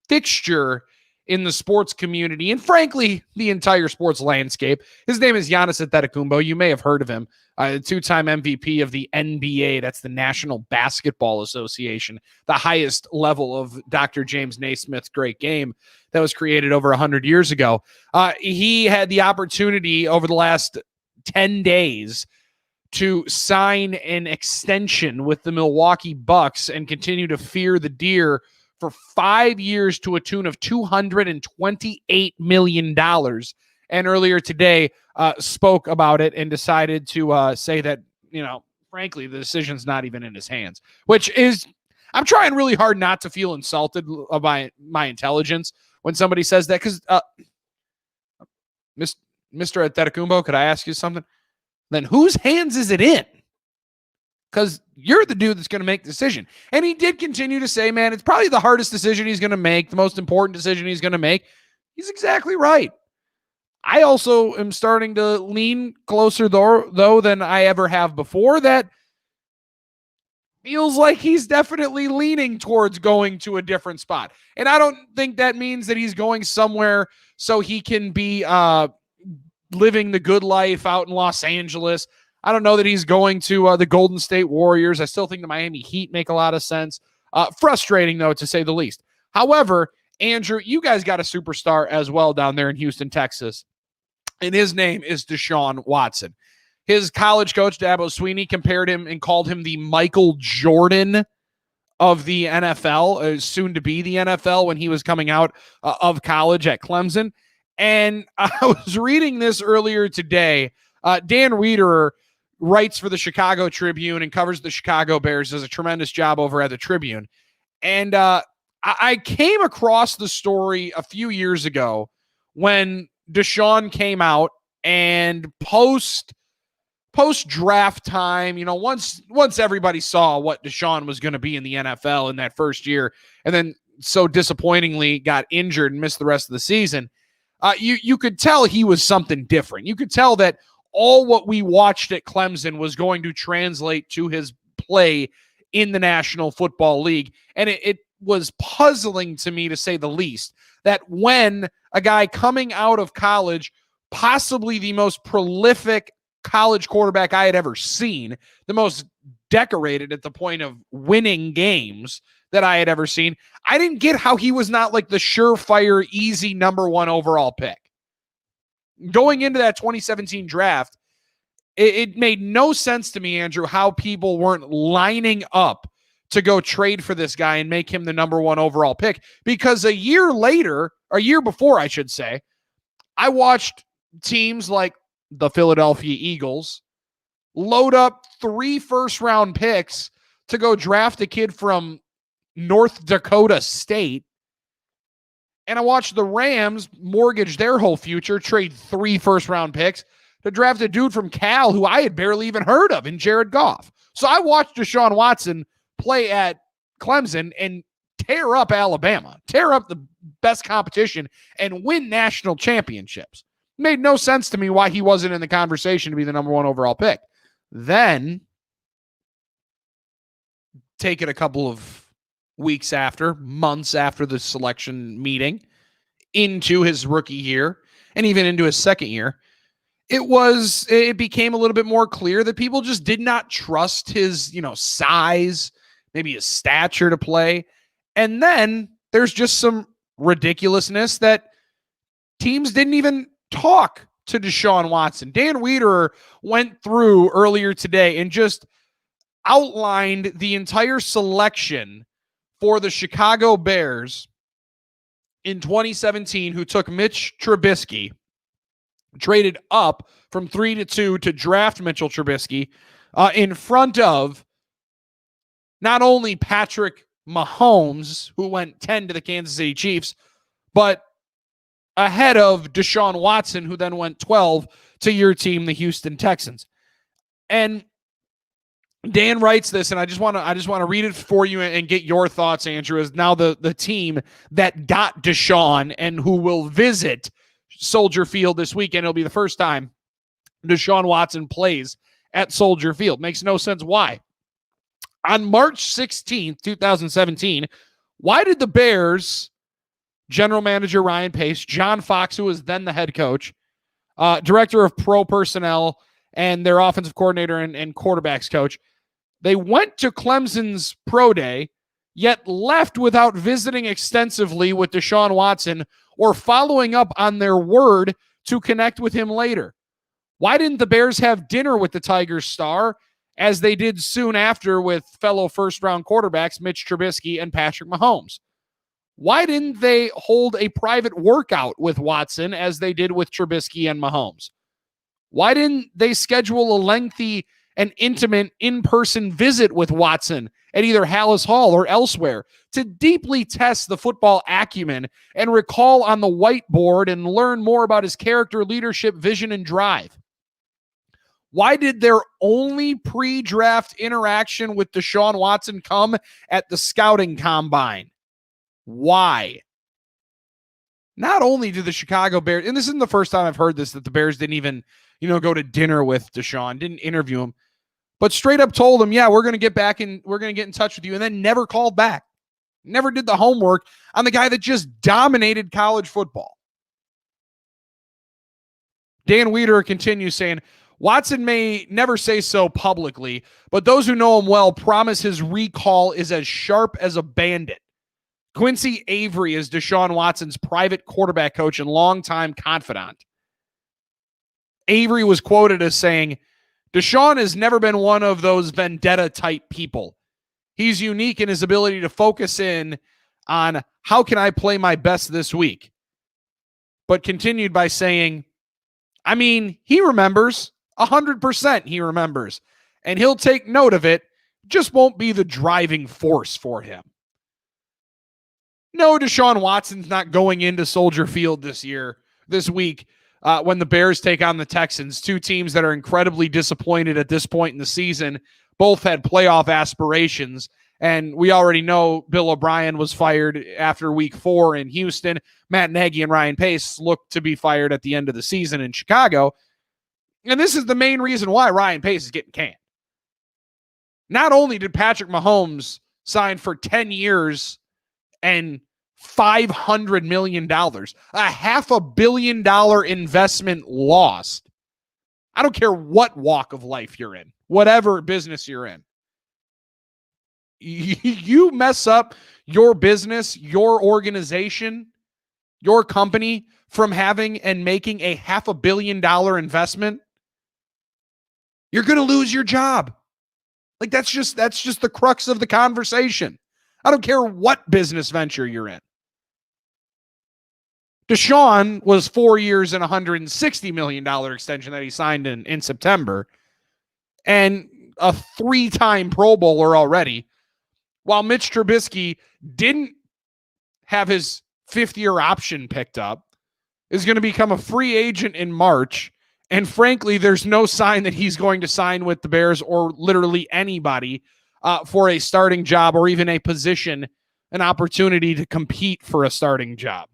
fixture in the sports community and frankly the entire sports landscape. His name is Giannis Antetokounmpo. You may have heard of him. Two-time MVP of the NBA. That's the National Basketball Association, the highest level of Dr. James Naismith's great game that was created over 100 years ago. He had the opportunity over the last 10 days to sign an extension with the Milwaukee Bucks and continue to fear the deer for 5 years to a tune of $228 million. And earlier today spoke about it and decided to say that, frankly, the decision's not even in his hands, which is, I'm trying really hard not to feel insulted by my intelligence when somebody says that. Because, Mr. Antetokounmpo, could I ask you something? Then whose hands is it in? Because you're the dude that's going to make the decision. And he did continue to say, man, it's probably the hardest decision he's going to make, the most important decision he's going to make. He's exactly right. I also am starting to lean closer, though, than I ever have before. That feels like he's definitely leaning towards going to a different spot. And I don't think that means that he's going somewhere so he can be living the good life out in Los Angeles. I don't know that he's going to the Golden State Warriors. I still think the Miami Heat make a lot of sense. Frustrating, though, to say the least. However, Andrew, you guys got a superstar as well down there in Houston, Texas. And his name is Deshaun Watson. His college coach, Dabo Swinney, compared him and called him the Michael Jordan of the NFL, soon to be the NFL, when he was coming out of college at Clemson. And I was reading this earlier today. Dan Wiederer writes for the Chicago Tribune and covers the Chicago Bears, does a tremendous job over at the Tribune. And I came across the story a few years ago when Deshaun came out and post draft time, once everybody saw what Deshaun was going to be in the NFL in that first year, and then so disappointingly got injured and missed the rest of the season, you could tell he was something different. You could tell that all what we watched at Clemson was going to translate to his play in the National Football League. And it was puzzling to me, to say the least, that when a guy coming out of college, possibly the most prolific college quarterback I had ever seen, the most decorated at the point of winning games that I had ever seen, I didn't get how he was not like the surefire, easy number one overall pick. Going into that 2017 draft, it made no sense to me, Andrew, how people weren't lining up to go trade for this guy and make him the number one overall pick. Because a year before, I should say, I watched teams like the Philadelphia Eagles load up 3 first-round picks to go draft a kid from North Dakota State. And I watched the Rams mortgage their whole future, trade 3 first-round picks to draft a dude from Cal who I had barely even heard of in Jared Goff. So I watched Deshaun Watson play at Clemson and tear up Alabama, tear up the best competition, and win national championships. Made no sense to me why he wasn't in the conversation to be the number one overall pick. Then, take it a couple of weeks after, months after the selection meeting, into his rookie year, and even into his second year, it became a little bit more clear that people just did not trust his, size, maybe his stature to play. And then there's just some ridiculousness that teams didn't even talk to Deshaun Watson. Dan Wiederer went through earlier today and just outlined the entire selection for the Chicago Bears in 2017 who took Mitch Trubisky, traded up from 3 to 2 to draft Mitchell Trubisky in front of not only Patrick Mahomes, who went 10 to the Kansas City Chiefs, but ahead of Deshaun Watson, who then went 12 to your team, the Houston Texans. And Dan writes this, and I just want to read it for you and get your thoughts, Andrew, as now the team that got Deshaun and who will visit Soldier Field this weekend. It'll be the first time Deshaun Watson plays at Soldier Field. Makes no sense why. On March 16th, 2017, why did the Bears general manager Ryan Pace, John Fox, who was then the head coach, director of pro personnel, and their offensive coordinator and quarterbacks coach, they went to Clemson's pro day, yet left without visiting extensively with Deshaun Watson or following up on their word to connect with him later? Why didn't the Bears have dinner with the Tigers star, as they did soon after with fellow first-round quarterbacks Mitch Trubisky and Patrick Mahomes? Why didn't they hold a private workout with Watson as they did with Trubisky and Mahomes? Why didn't they schedule a lengthy and intimate in-person visit with Watson at either Hallis Hall or elsewhere to deeply test the football acumen and recall on the whiteboard and learn more about his character, leadership, vision, and drive? Why did their only pre-draft interaction with Deshaun Watson come at the scouting combine? Why? Not only did the Chicago Bears, and this isn't the first time I've heard this, that the Bears didn't even, go to dinner with Deshaun, didn't interview him, but straight up told him, yeah, we're going to get back and we're going to get in touch with you, and then never called back. Never did the homework on the guy that just dominated college football. Dan Wiederer continues saying, Watson may never say so publicly, but those who know him well promise his recall is as sharp as a bandit. Quincy Avery is Deshaun Watson's private quarterback coach and longtime confidant. Avery was quoted as saying, Deshaun has never been one of those vendetta-type people. He's unique in his ability to focus in on how can I play my best this week. But continued by saying, he remembers. 100% he remembers. And he'll take note of it. Just won't be the driving force for him. No, Deshaun Watson's not going into Soldier Field this week, when the Bears take on the Texans, two teams that are incredibly disappointed at this point in the season. Both had playoff aspirations, and we already know Bill O'Brien was fired after week 4 in Houston. Matt Nagy and Ryan Pace look to be fired at the end of the season in Chicago. And this is the main reason why Ryan Pace is getting canned. Not only did Patrick Mahomes sign for 10 years and $500 million, $500 million investment lost. I don't care what walk of life you're in, whatever business you're in. You mess up your business, your organization, your company from having and making a $500 million investment, you're going to lose your job. Like that's just the crux of the conversation. I don't care what business venture you're in. Deshaun was 4 years and $160 million extension that he signed in September, and a 3-time Pro Bowler already, while Mitch Trubisky didn't have his 5th-year option picked up, is going to become a free agent in March, and frankly, there's no sign that he's going to sign with the Bears or literally anybody for a starting job or even a position, an opportunity to compete for a starting job.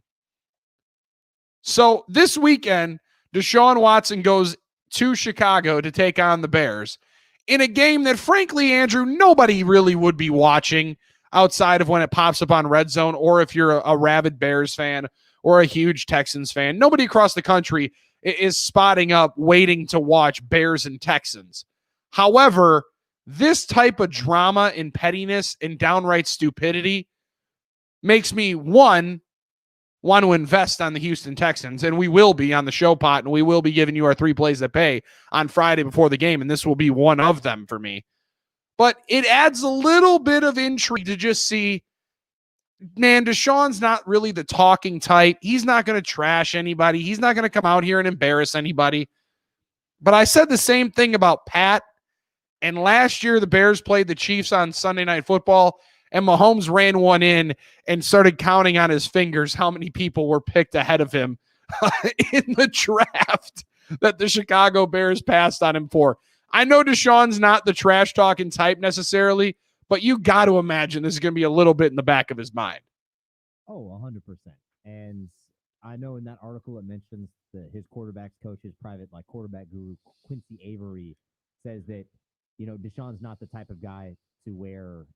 So this weekend, Deshaun Watson goes to Chicago to take on the Bears in a game that, frankly, Andrew, nobody really would be watching outside of when it pops up on Red Zone, or if you're a rabid Bears fan or a huge Texans fan. Nobody across the country is spotting up waiting to watch Bears and Texans. However, this type of drama and pettiness and downright stupidity makes me, one, want to invest on the Houston Texans, and we will be on the show pot, and we will be giving you our 3 plays that pay on Friday before the game, and this will be one of them for me. But it adds a little bit of intrigue to just see man, Deshaun's not really the talking type. He's not going to trash anybody. He's not going to come out here and embarrass anybody. But I said the same thing about Pat. And last year, the Bears played the Chiefs on Sunday Night Football, and Mahomes ran one in and started counting on his fingers how many people were picked ahead of him in the draft that the Chicago Bears passed on him for. I know Deshaun's not the trash talking type necessarily, but you got to imagine this is going to be a little bit in the back of his mind. Oh, 100%. And I know in that article it mentions that his quarterbacks coach, his private quarterback guru, Quincy Avery, says that, Deshaun's not the type of guy to where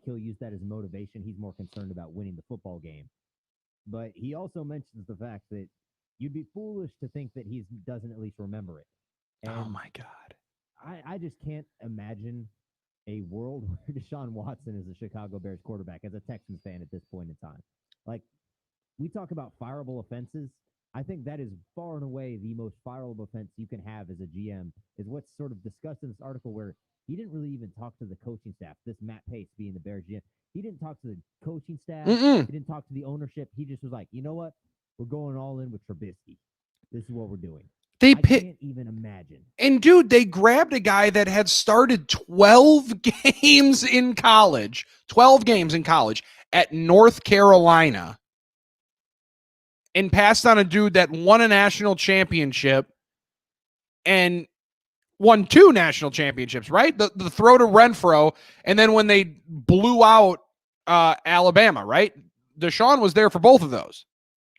he'll use that as motivation. He's more concerned about winning the football game. But he also mentions the fact that you'd be foolish to think that he doesn't at least remember it. And oh my God. I just can't imagine a world where Deshaun Watson is a Chicago Bears quarterback as a Texans fan at this point in time. We talk about fireable offenses. I think that is far and away the most fireable offense you can have as a GM, is what's sort of discussed in this article, where he didn't really even talk to the coaching staff. This Matt Pace being the Bears GM, he didn't talk to the coaching staff. Mm-mm. He didn't talk to the ownership. He just was like, you know what? We're going all in with Trubisky. This is what we're doing. I can't even imagine. And dude, they grabbed a guy that had started 12 games in college at North Carolina, and passed on a dude that won a national championship and won 2 national championships, right? The throw to Renfro, and then when they blew out Alabama, right? Deshaun was there for both of those.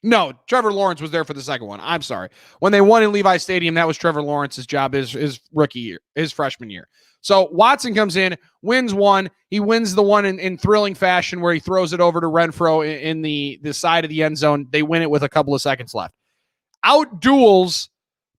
No, Trevor Lawrence was there for the second one. I'm sorry. When they won in Levi Stadium, that was Trevor Lawrence's job his rookie year, his freshman year. So Watson comes in, wins one. He wins the one in thrilling fashion where he throws it over to Renfro in the side of the end zone. They win it with a couple of seconds left. Outduels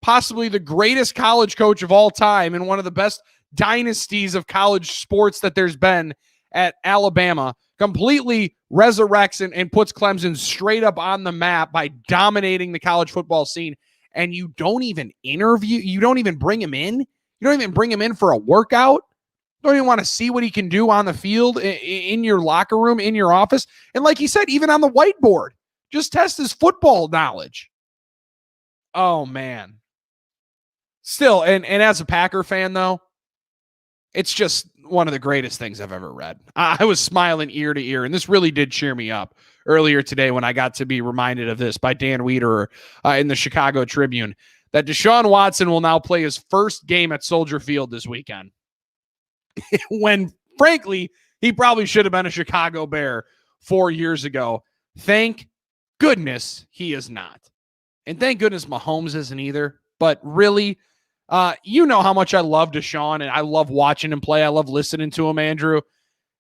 possibly the greatest college coach of all time and one of the best dynasties of college sports that there's been at Alabama. Completely resurrects and puts Clemson straight up on the map by dominating the college football scene. And you don't even interview, you don't even bring him in. You don't even bring him in for a workout. You don't even want to see what he can do on the field, in your locker room, in your office. And like he said, even on the whiteboard, just test his football knowledge. Oh, man. Still, and as a Packer fan, though, it's just one of the greatest things I've ever read. I was smiling ear to ear, and this really did cheer me up earlier today when I got to be reminded of this by Dan Wiederer in the Chicago Tribune, that Deshaun Watson will now play his first game at Soldier Field this weekend. When, frankly, he probably should have been a Chicago Bear 4 years ago. Thank goodness he is not. And thank goodness Mahomes isn't either. But really, you know how much I love Deshaun, and I love watching him play. I love listening to him, Andrew.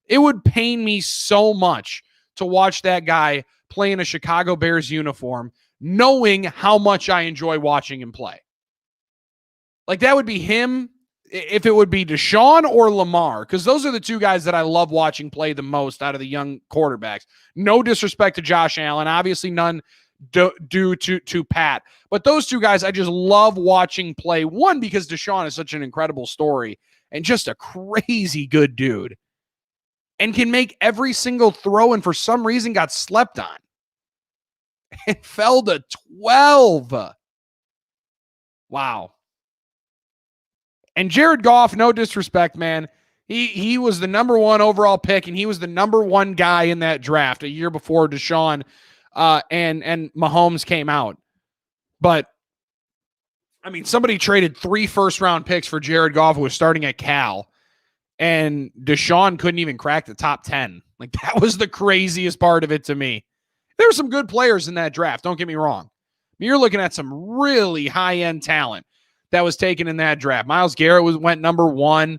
It would pain me so much to watch that guy play in a Chicago Bears uniform, knowing how much I enjoy watching him play. That would be him if it would be Deshaun or Lamar, because those are the two guys that I love watching play the most out of the young quarterbacks. No disrespect to Josh Allen. Obviously, none due to Pat. But those two guys I just love watching play. One, because Deshaun is such an incredible story and just a crazy good dude and can make every single throw, and for some reason got slept on and fell to 12. Wow. And Jared Goff, no disrespect, man. He was the number 1 overall pick, and he was the number 1 guy in that draft a year before Deshaun and Mahomes came out. But, I mean, somebody traded 3 first-round picks for Jared Goff, who was starting at Cal, and Deshaun couldn't even crack the top 10. That was the craziest part of it to me. There were some good players in that draft, don't get me wrong. You're looking at some really high-end talent that was taken in that draft. Myles Garrett went number 1,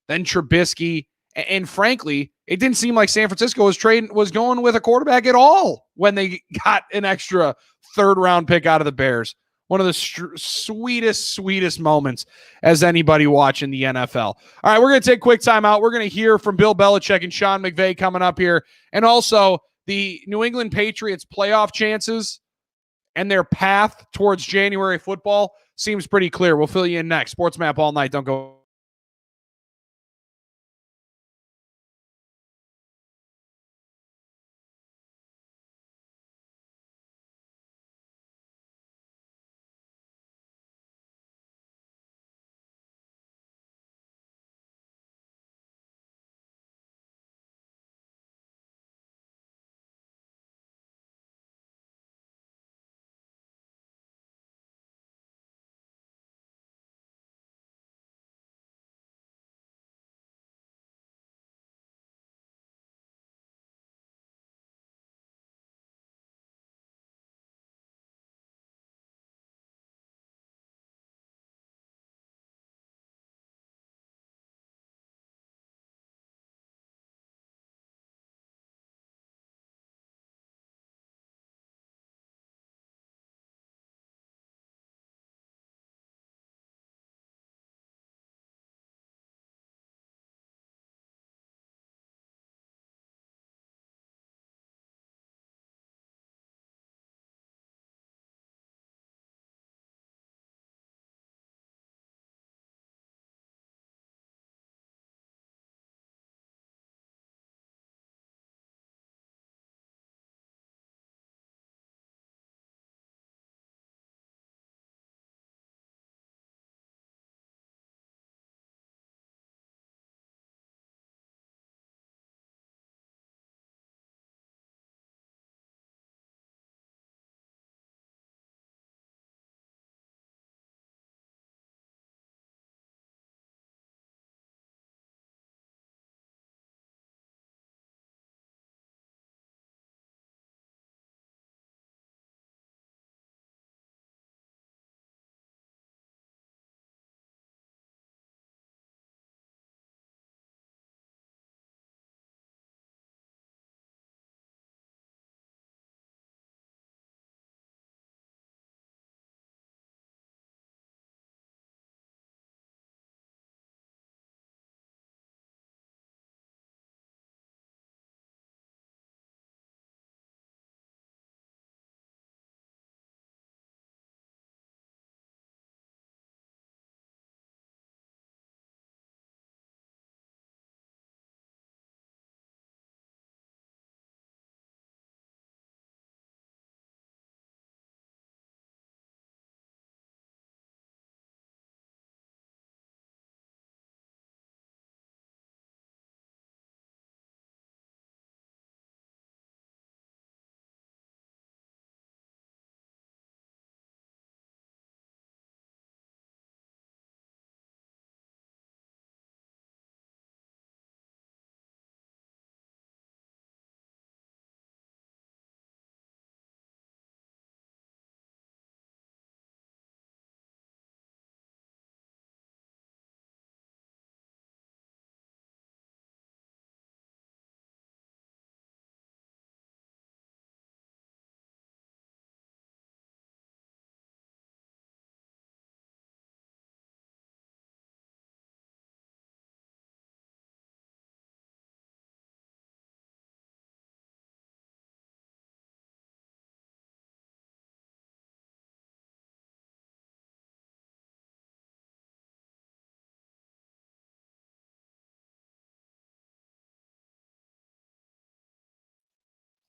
then Trubisky, and frankly, it didn't seem like San Francisco was going with a quarterback at all when they got an extra 3rd-round pick out of the Bears. One of the sweetest moments as anybody watching the NFL. All right, we're going to take a quick time out. We're going to hear from Bill Belichick and Sean McVay coming up here, and also the New England Patriots playoff chances and their path towards January football seems pretty clear. We'll fill you in next. Sports Map all night. Don't go.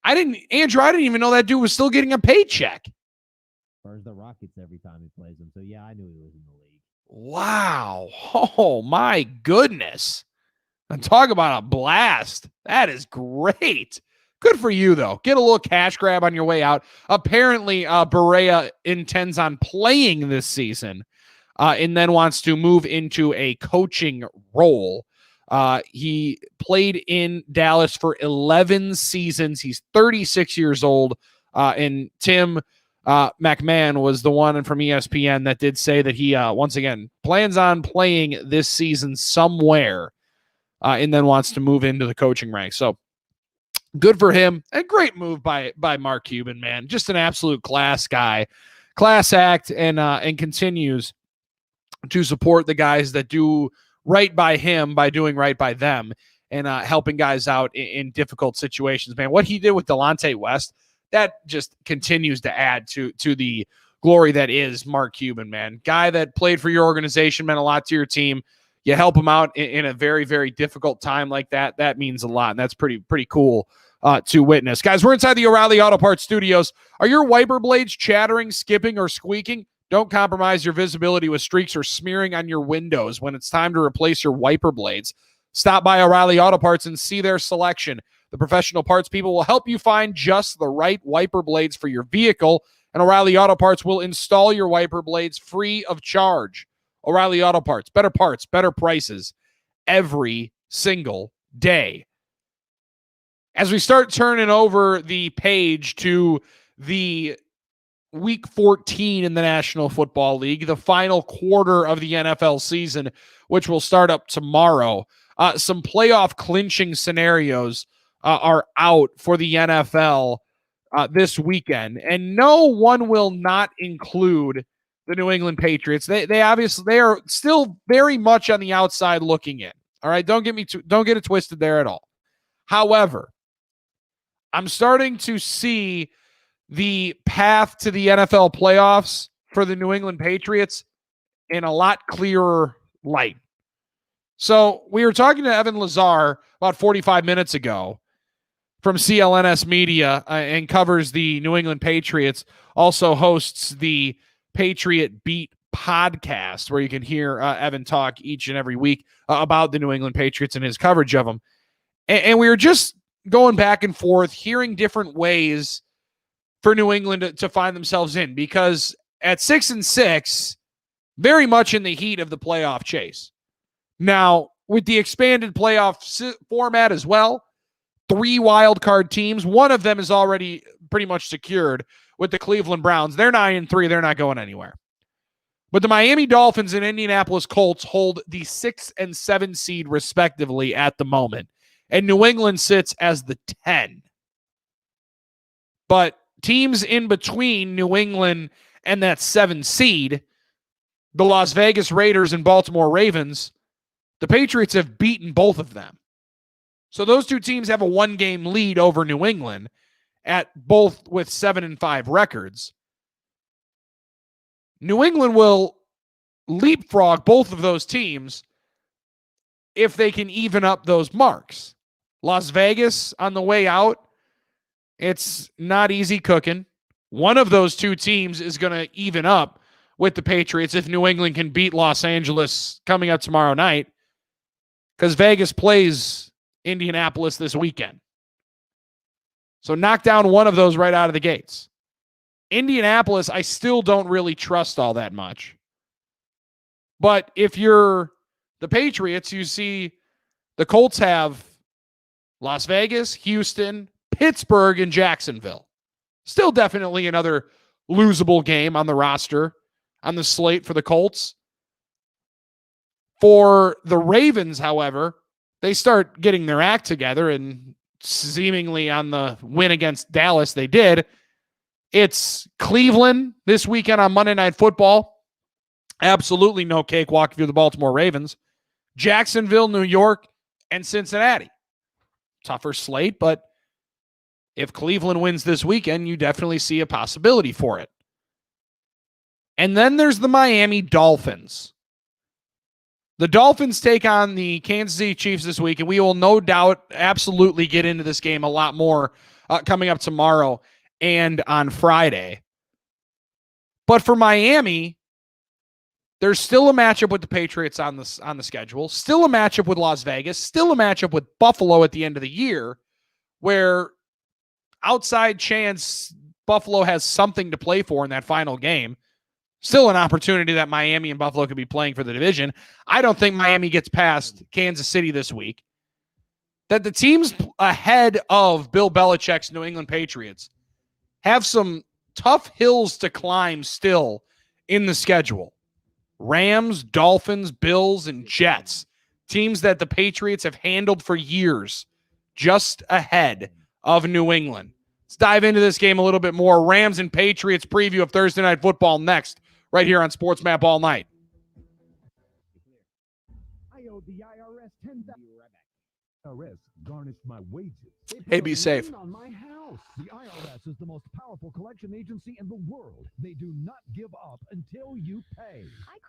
Andrew, I didn't even know that dude was still getting a paycheck. Spurs the Rockets every time he plays them. So yeah, I knew he was in the league. Wow. Oh my goodness. And talk about a blast. That is great. Good for you, though. Get a little cash grab on your way out. Apparently, Berea intends on playing this season and then wants to move into a coaching role. He played in Dallas for 11 seasons. He's 36 years old. And Tim McMahon was the one from ESPN that did say that he, once again, plans on playing this season somewhere and then wants to move into the coaching ranks. So good for him. A great move by Mark Cuban, man. Just an absolute class guy, class act, and continues to support the guys that do right by him by doing right by them and helping guys out in difficult situations, man. What he did with Delonte West, that just continues to add to the glory that is Mark Cuban, man. Guy that played for your organization, meant a lot to your team. You help him out in a very, very difficult time like that. That means a lot, and that's pretty cool to witness. Guys, we're inside the O'Reilly Auto Parts studios. Are your wiper blades chattering, skipping, or squeaking? Don't compromise your visibility with streaks or smearing on your windows when it's time to replace your wiper blades. Stop by O'Reilly Auto Parts and see their selection. The professional parts people will help you find just the right wiper blades for your vehicle, and O'Reilly Auto Parts will install your wiper blades free of charge. O'Reilly Auto Parts, better prices every single day. As we start turning over the page to the Week 14 in the National Football League, the final quarter of the NFL season, which will start up tomorrow, some playoff clinching scenarios are out for the NFL this weekend, and no one will not include the New England Patriots. They are still very much on the outside looking in. All right, don't get it twisted there at all. However, I'm starting to see the path to the NFL playoffs for the New England Patriots in a lot clearer light. So we were talking to Evan Lazar about 45 minutes ago from CLNS Media and covers the New England Patriots, also hosts the Patriot Beat podcast, where you can hear Evan talk each and every week about the New England Patriots and his coverage of them. And we were just going back and forth, hearing different ways for New England to find themselves in, because at 6-6, very much in the heat of the playoff chase. Now, with the expanded playoff format as well, 3 wild card teams, one of them is already pretty much secured with the Cleveland Browns. They're 9-3. They're not going anywhere. But the Miami Dolphins and Indianapolis Colts hold the 6 and 7 seed respectively at the moment. And New England sits as the 10. But teams in between New England and that 7 seed, the Las Vegas Raiders and Baltimore Ravens, the Patriots have beaten both of them. So those two teams have a 1-game lead over New England at both with 7-5 records. New England will leapfrog both of those teams if they can even up those marks. Las Vegas on the way out, it's not easy cooking. One of those two teams is going to even up with the Patriots if New England can beat Los Angeles coming up tomorrow night, because Vegas plays Indianapolis this weekend. So knock down one of those right out of the gates. Indianapolis, I still don't really trust all that much. But if you're the Patriots, you see the Colts have Las Vegas, Houston, Pittsburgh, and Jacksonville. Still definitely another losable game on the roster, on the slate for the Colts. For the Ravens, however, they start getting their act together, and seemingly on the win against Dallas, they did. It's Cleveland this weekend on Monday Night Football. Absolutely no cakewalk if you're the Baltimore Ravens. Jacksonville, New York, and Cincinnati. Tougher slate, but if Cleveland wins this weekend, you definitely see a possibility for it. And then there's the Miami Dolphins. The Dolphins take on the Kansas City Chiefs this week, and we will no doubt absolutely get into this game a lot more coming up tomorrow and on Friday. But for Miami, there's still a matchup with the Patriots on the schedule, still a matchup with Las Vegas, still a matchup with Buffalo at the end of the year, where outside chance Buffalo has something to play for in that final game. Still an opportunity that Miami and Buffalo could be playing for the division. I don't think Miami gets past Kansas City this week. That the teams ahead of Bill Belichick's New England Patriots have some tough hills to climb still in the schedule. Rams, Dolphins, Bills, and Jets. Teams that the Patriots have handled for years, just ahead of New England. Let's dive into this game a little bit more. Rams and Patriots preview of Thursday Night Football next, right here on Sports Map All Night. I owe the IRS $10,000. IRS garnished my wages. Hey, be safe. On my house. The IRS is the most powerful collection agency in the world. They do not give up until you pay.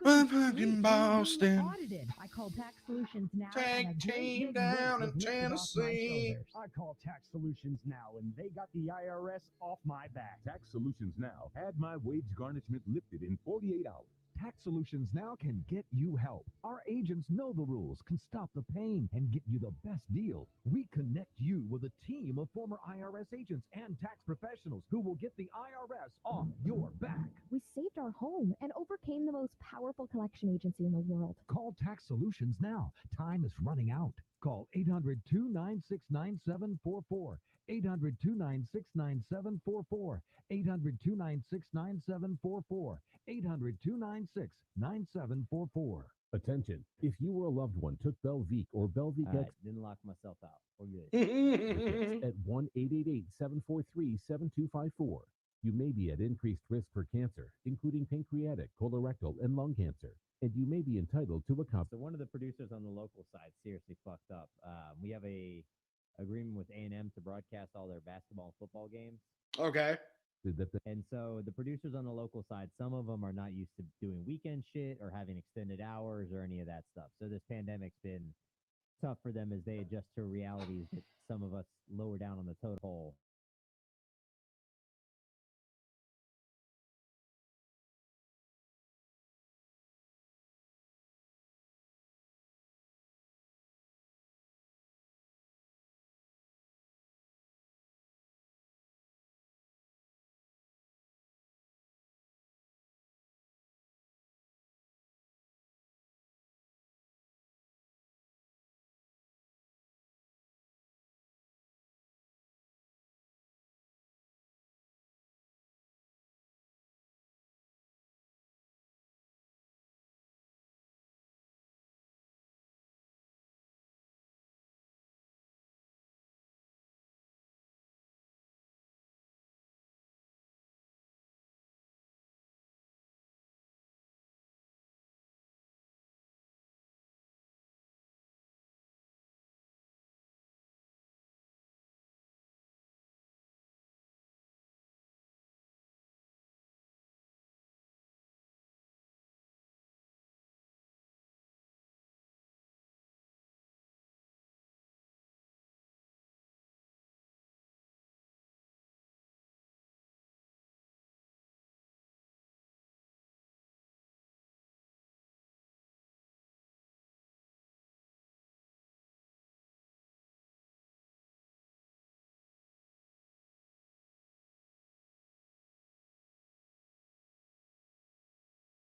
I'm fucking Boston. Audited. I called Tax Solutions now. Tag team down in Tennessee. I call Tax Solutions now, and they got the IRS off my back. Tax Solutions Now had my wage garnishment lifted in 48 hours. Tax Solutions Now can get you help. Our agents know the rules, can stop the pain, and get you the best deal. We connect you with a team of former IRS agents and tax professionals who will get the IRS off your back. We saved our home and overcame the most powerful collection agency in the world. Call Tax Solutions now. Time is running out. Call 800-296-9744. 800-296-9744. 800-296-9744. 800-296-9744. Attention, if you or a loved one took Belvique or Belvique X, Didn't lock myself out. We're good. at 1-888-743-7254. You may be at increased risk for cancer, including pancreatic, colorectal, and lung cancer, and you may be entitled to a So one of the producers on the local side seriously fucked up. We have a agreement with A&M to broadcast all their basketball and football games. Okay. And so the producers on the local side, some of them are not used to doing weekend shit or having extended hours or any of that stuff. So this pandemic's been tough for them as they adjust to realities that some of us lower down on the totem pole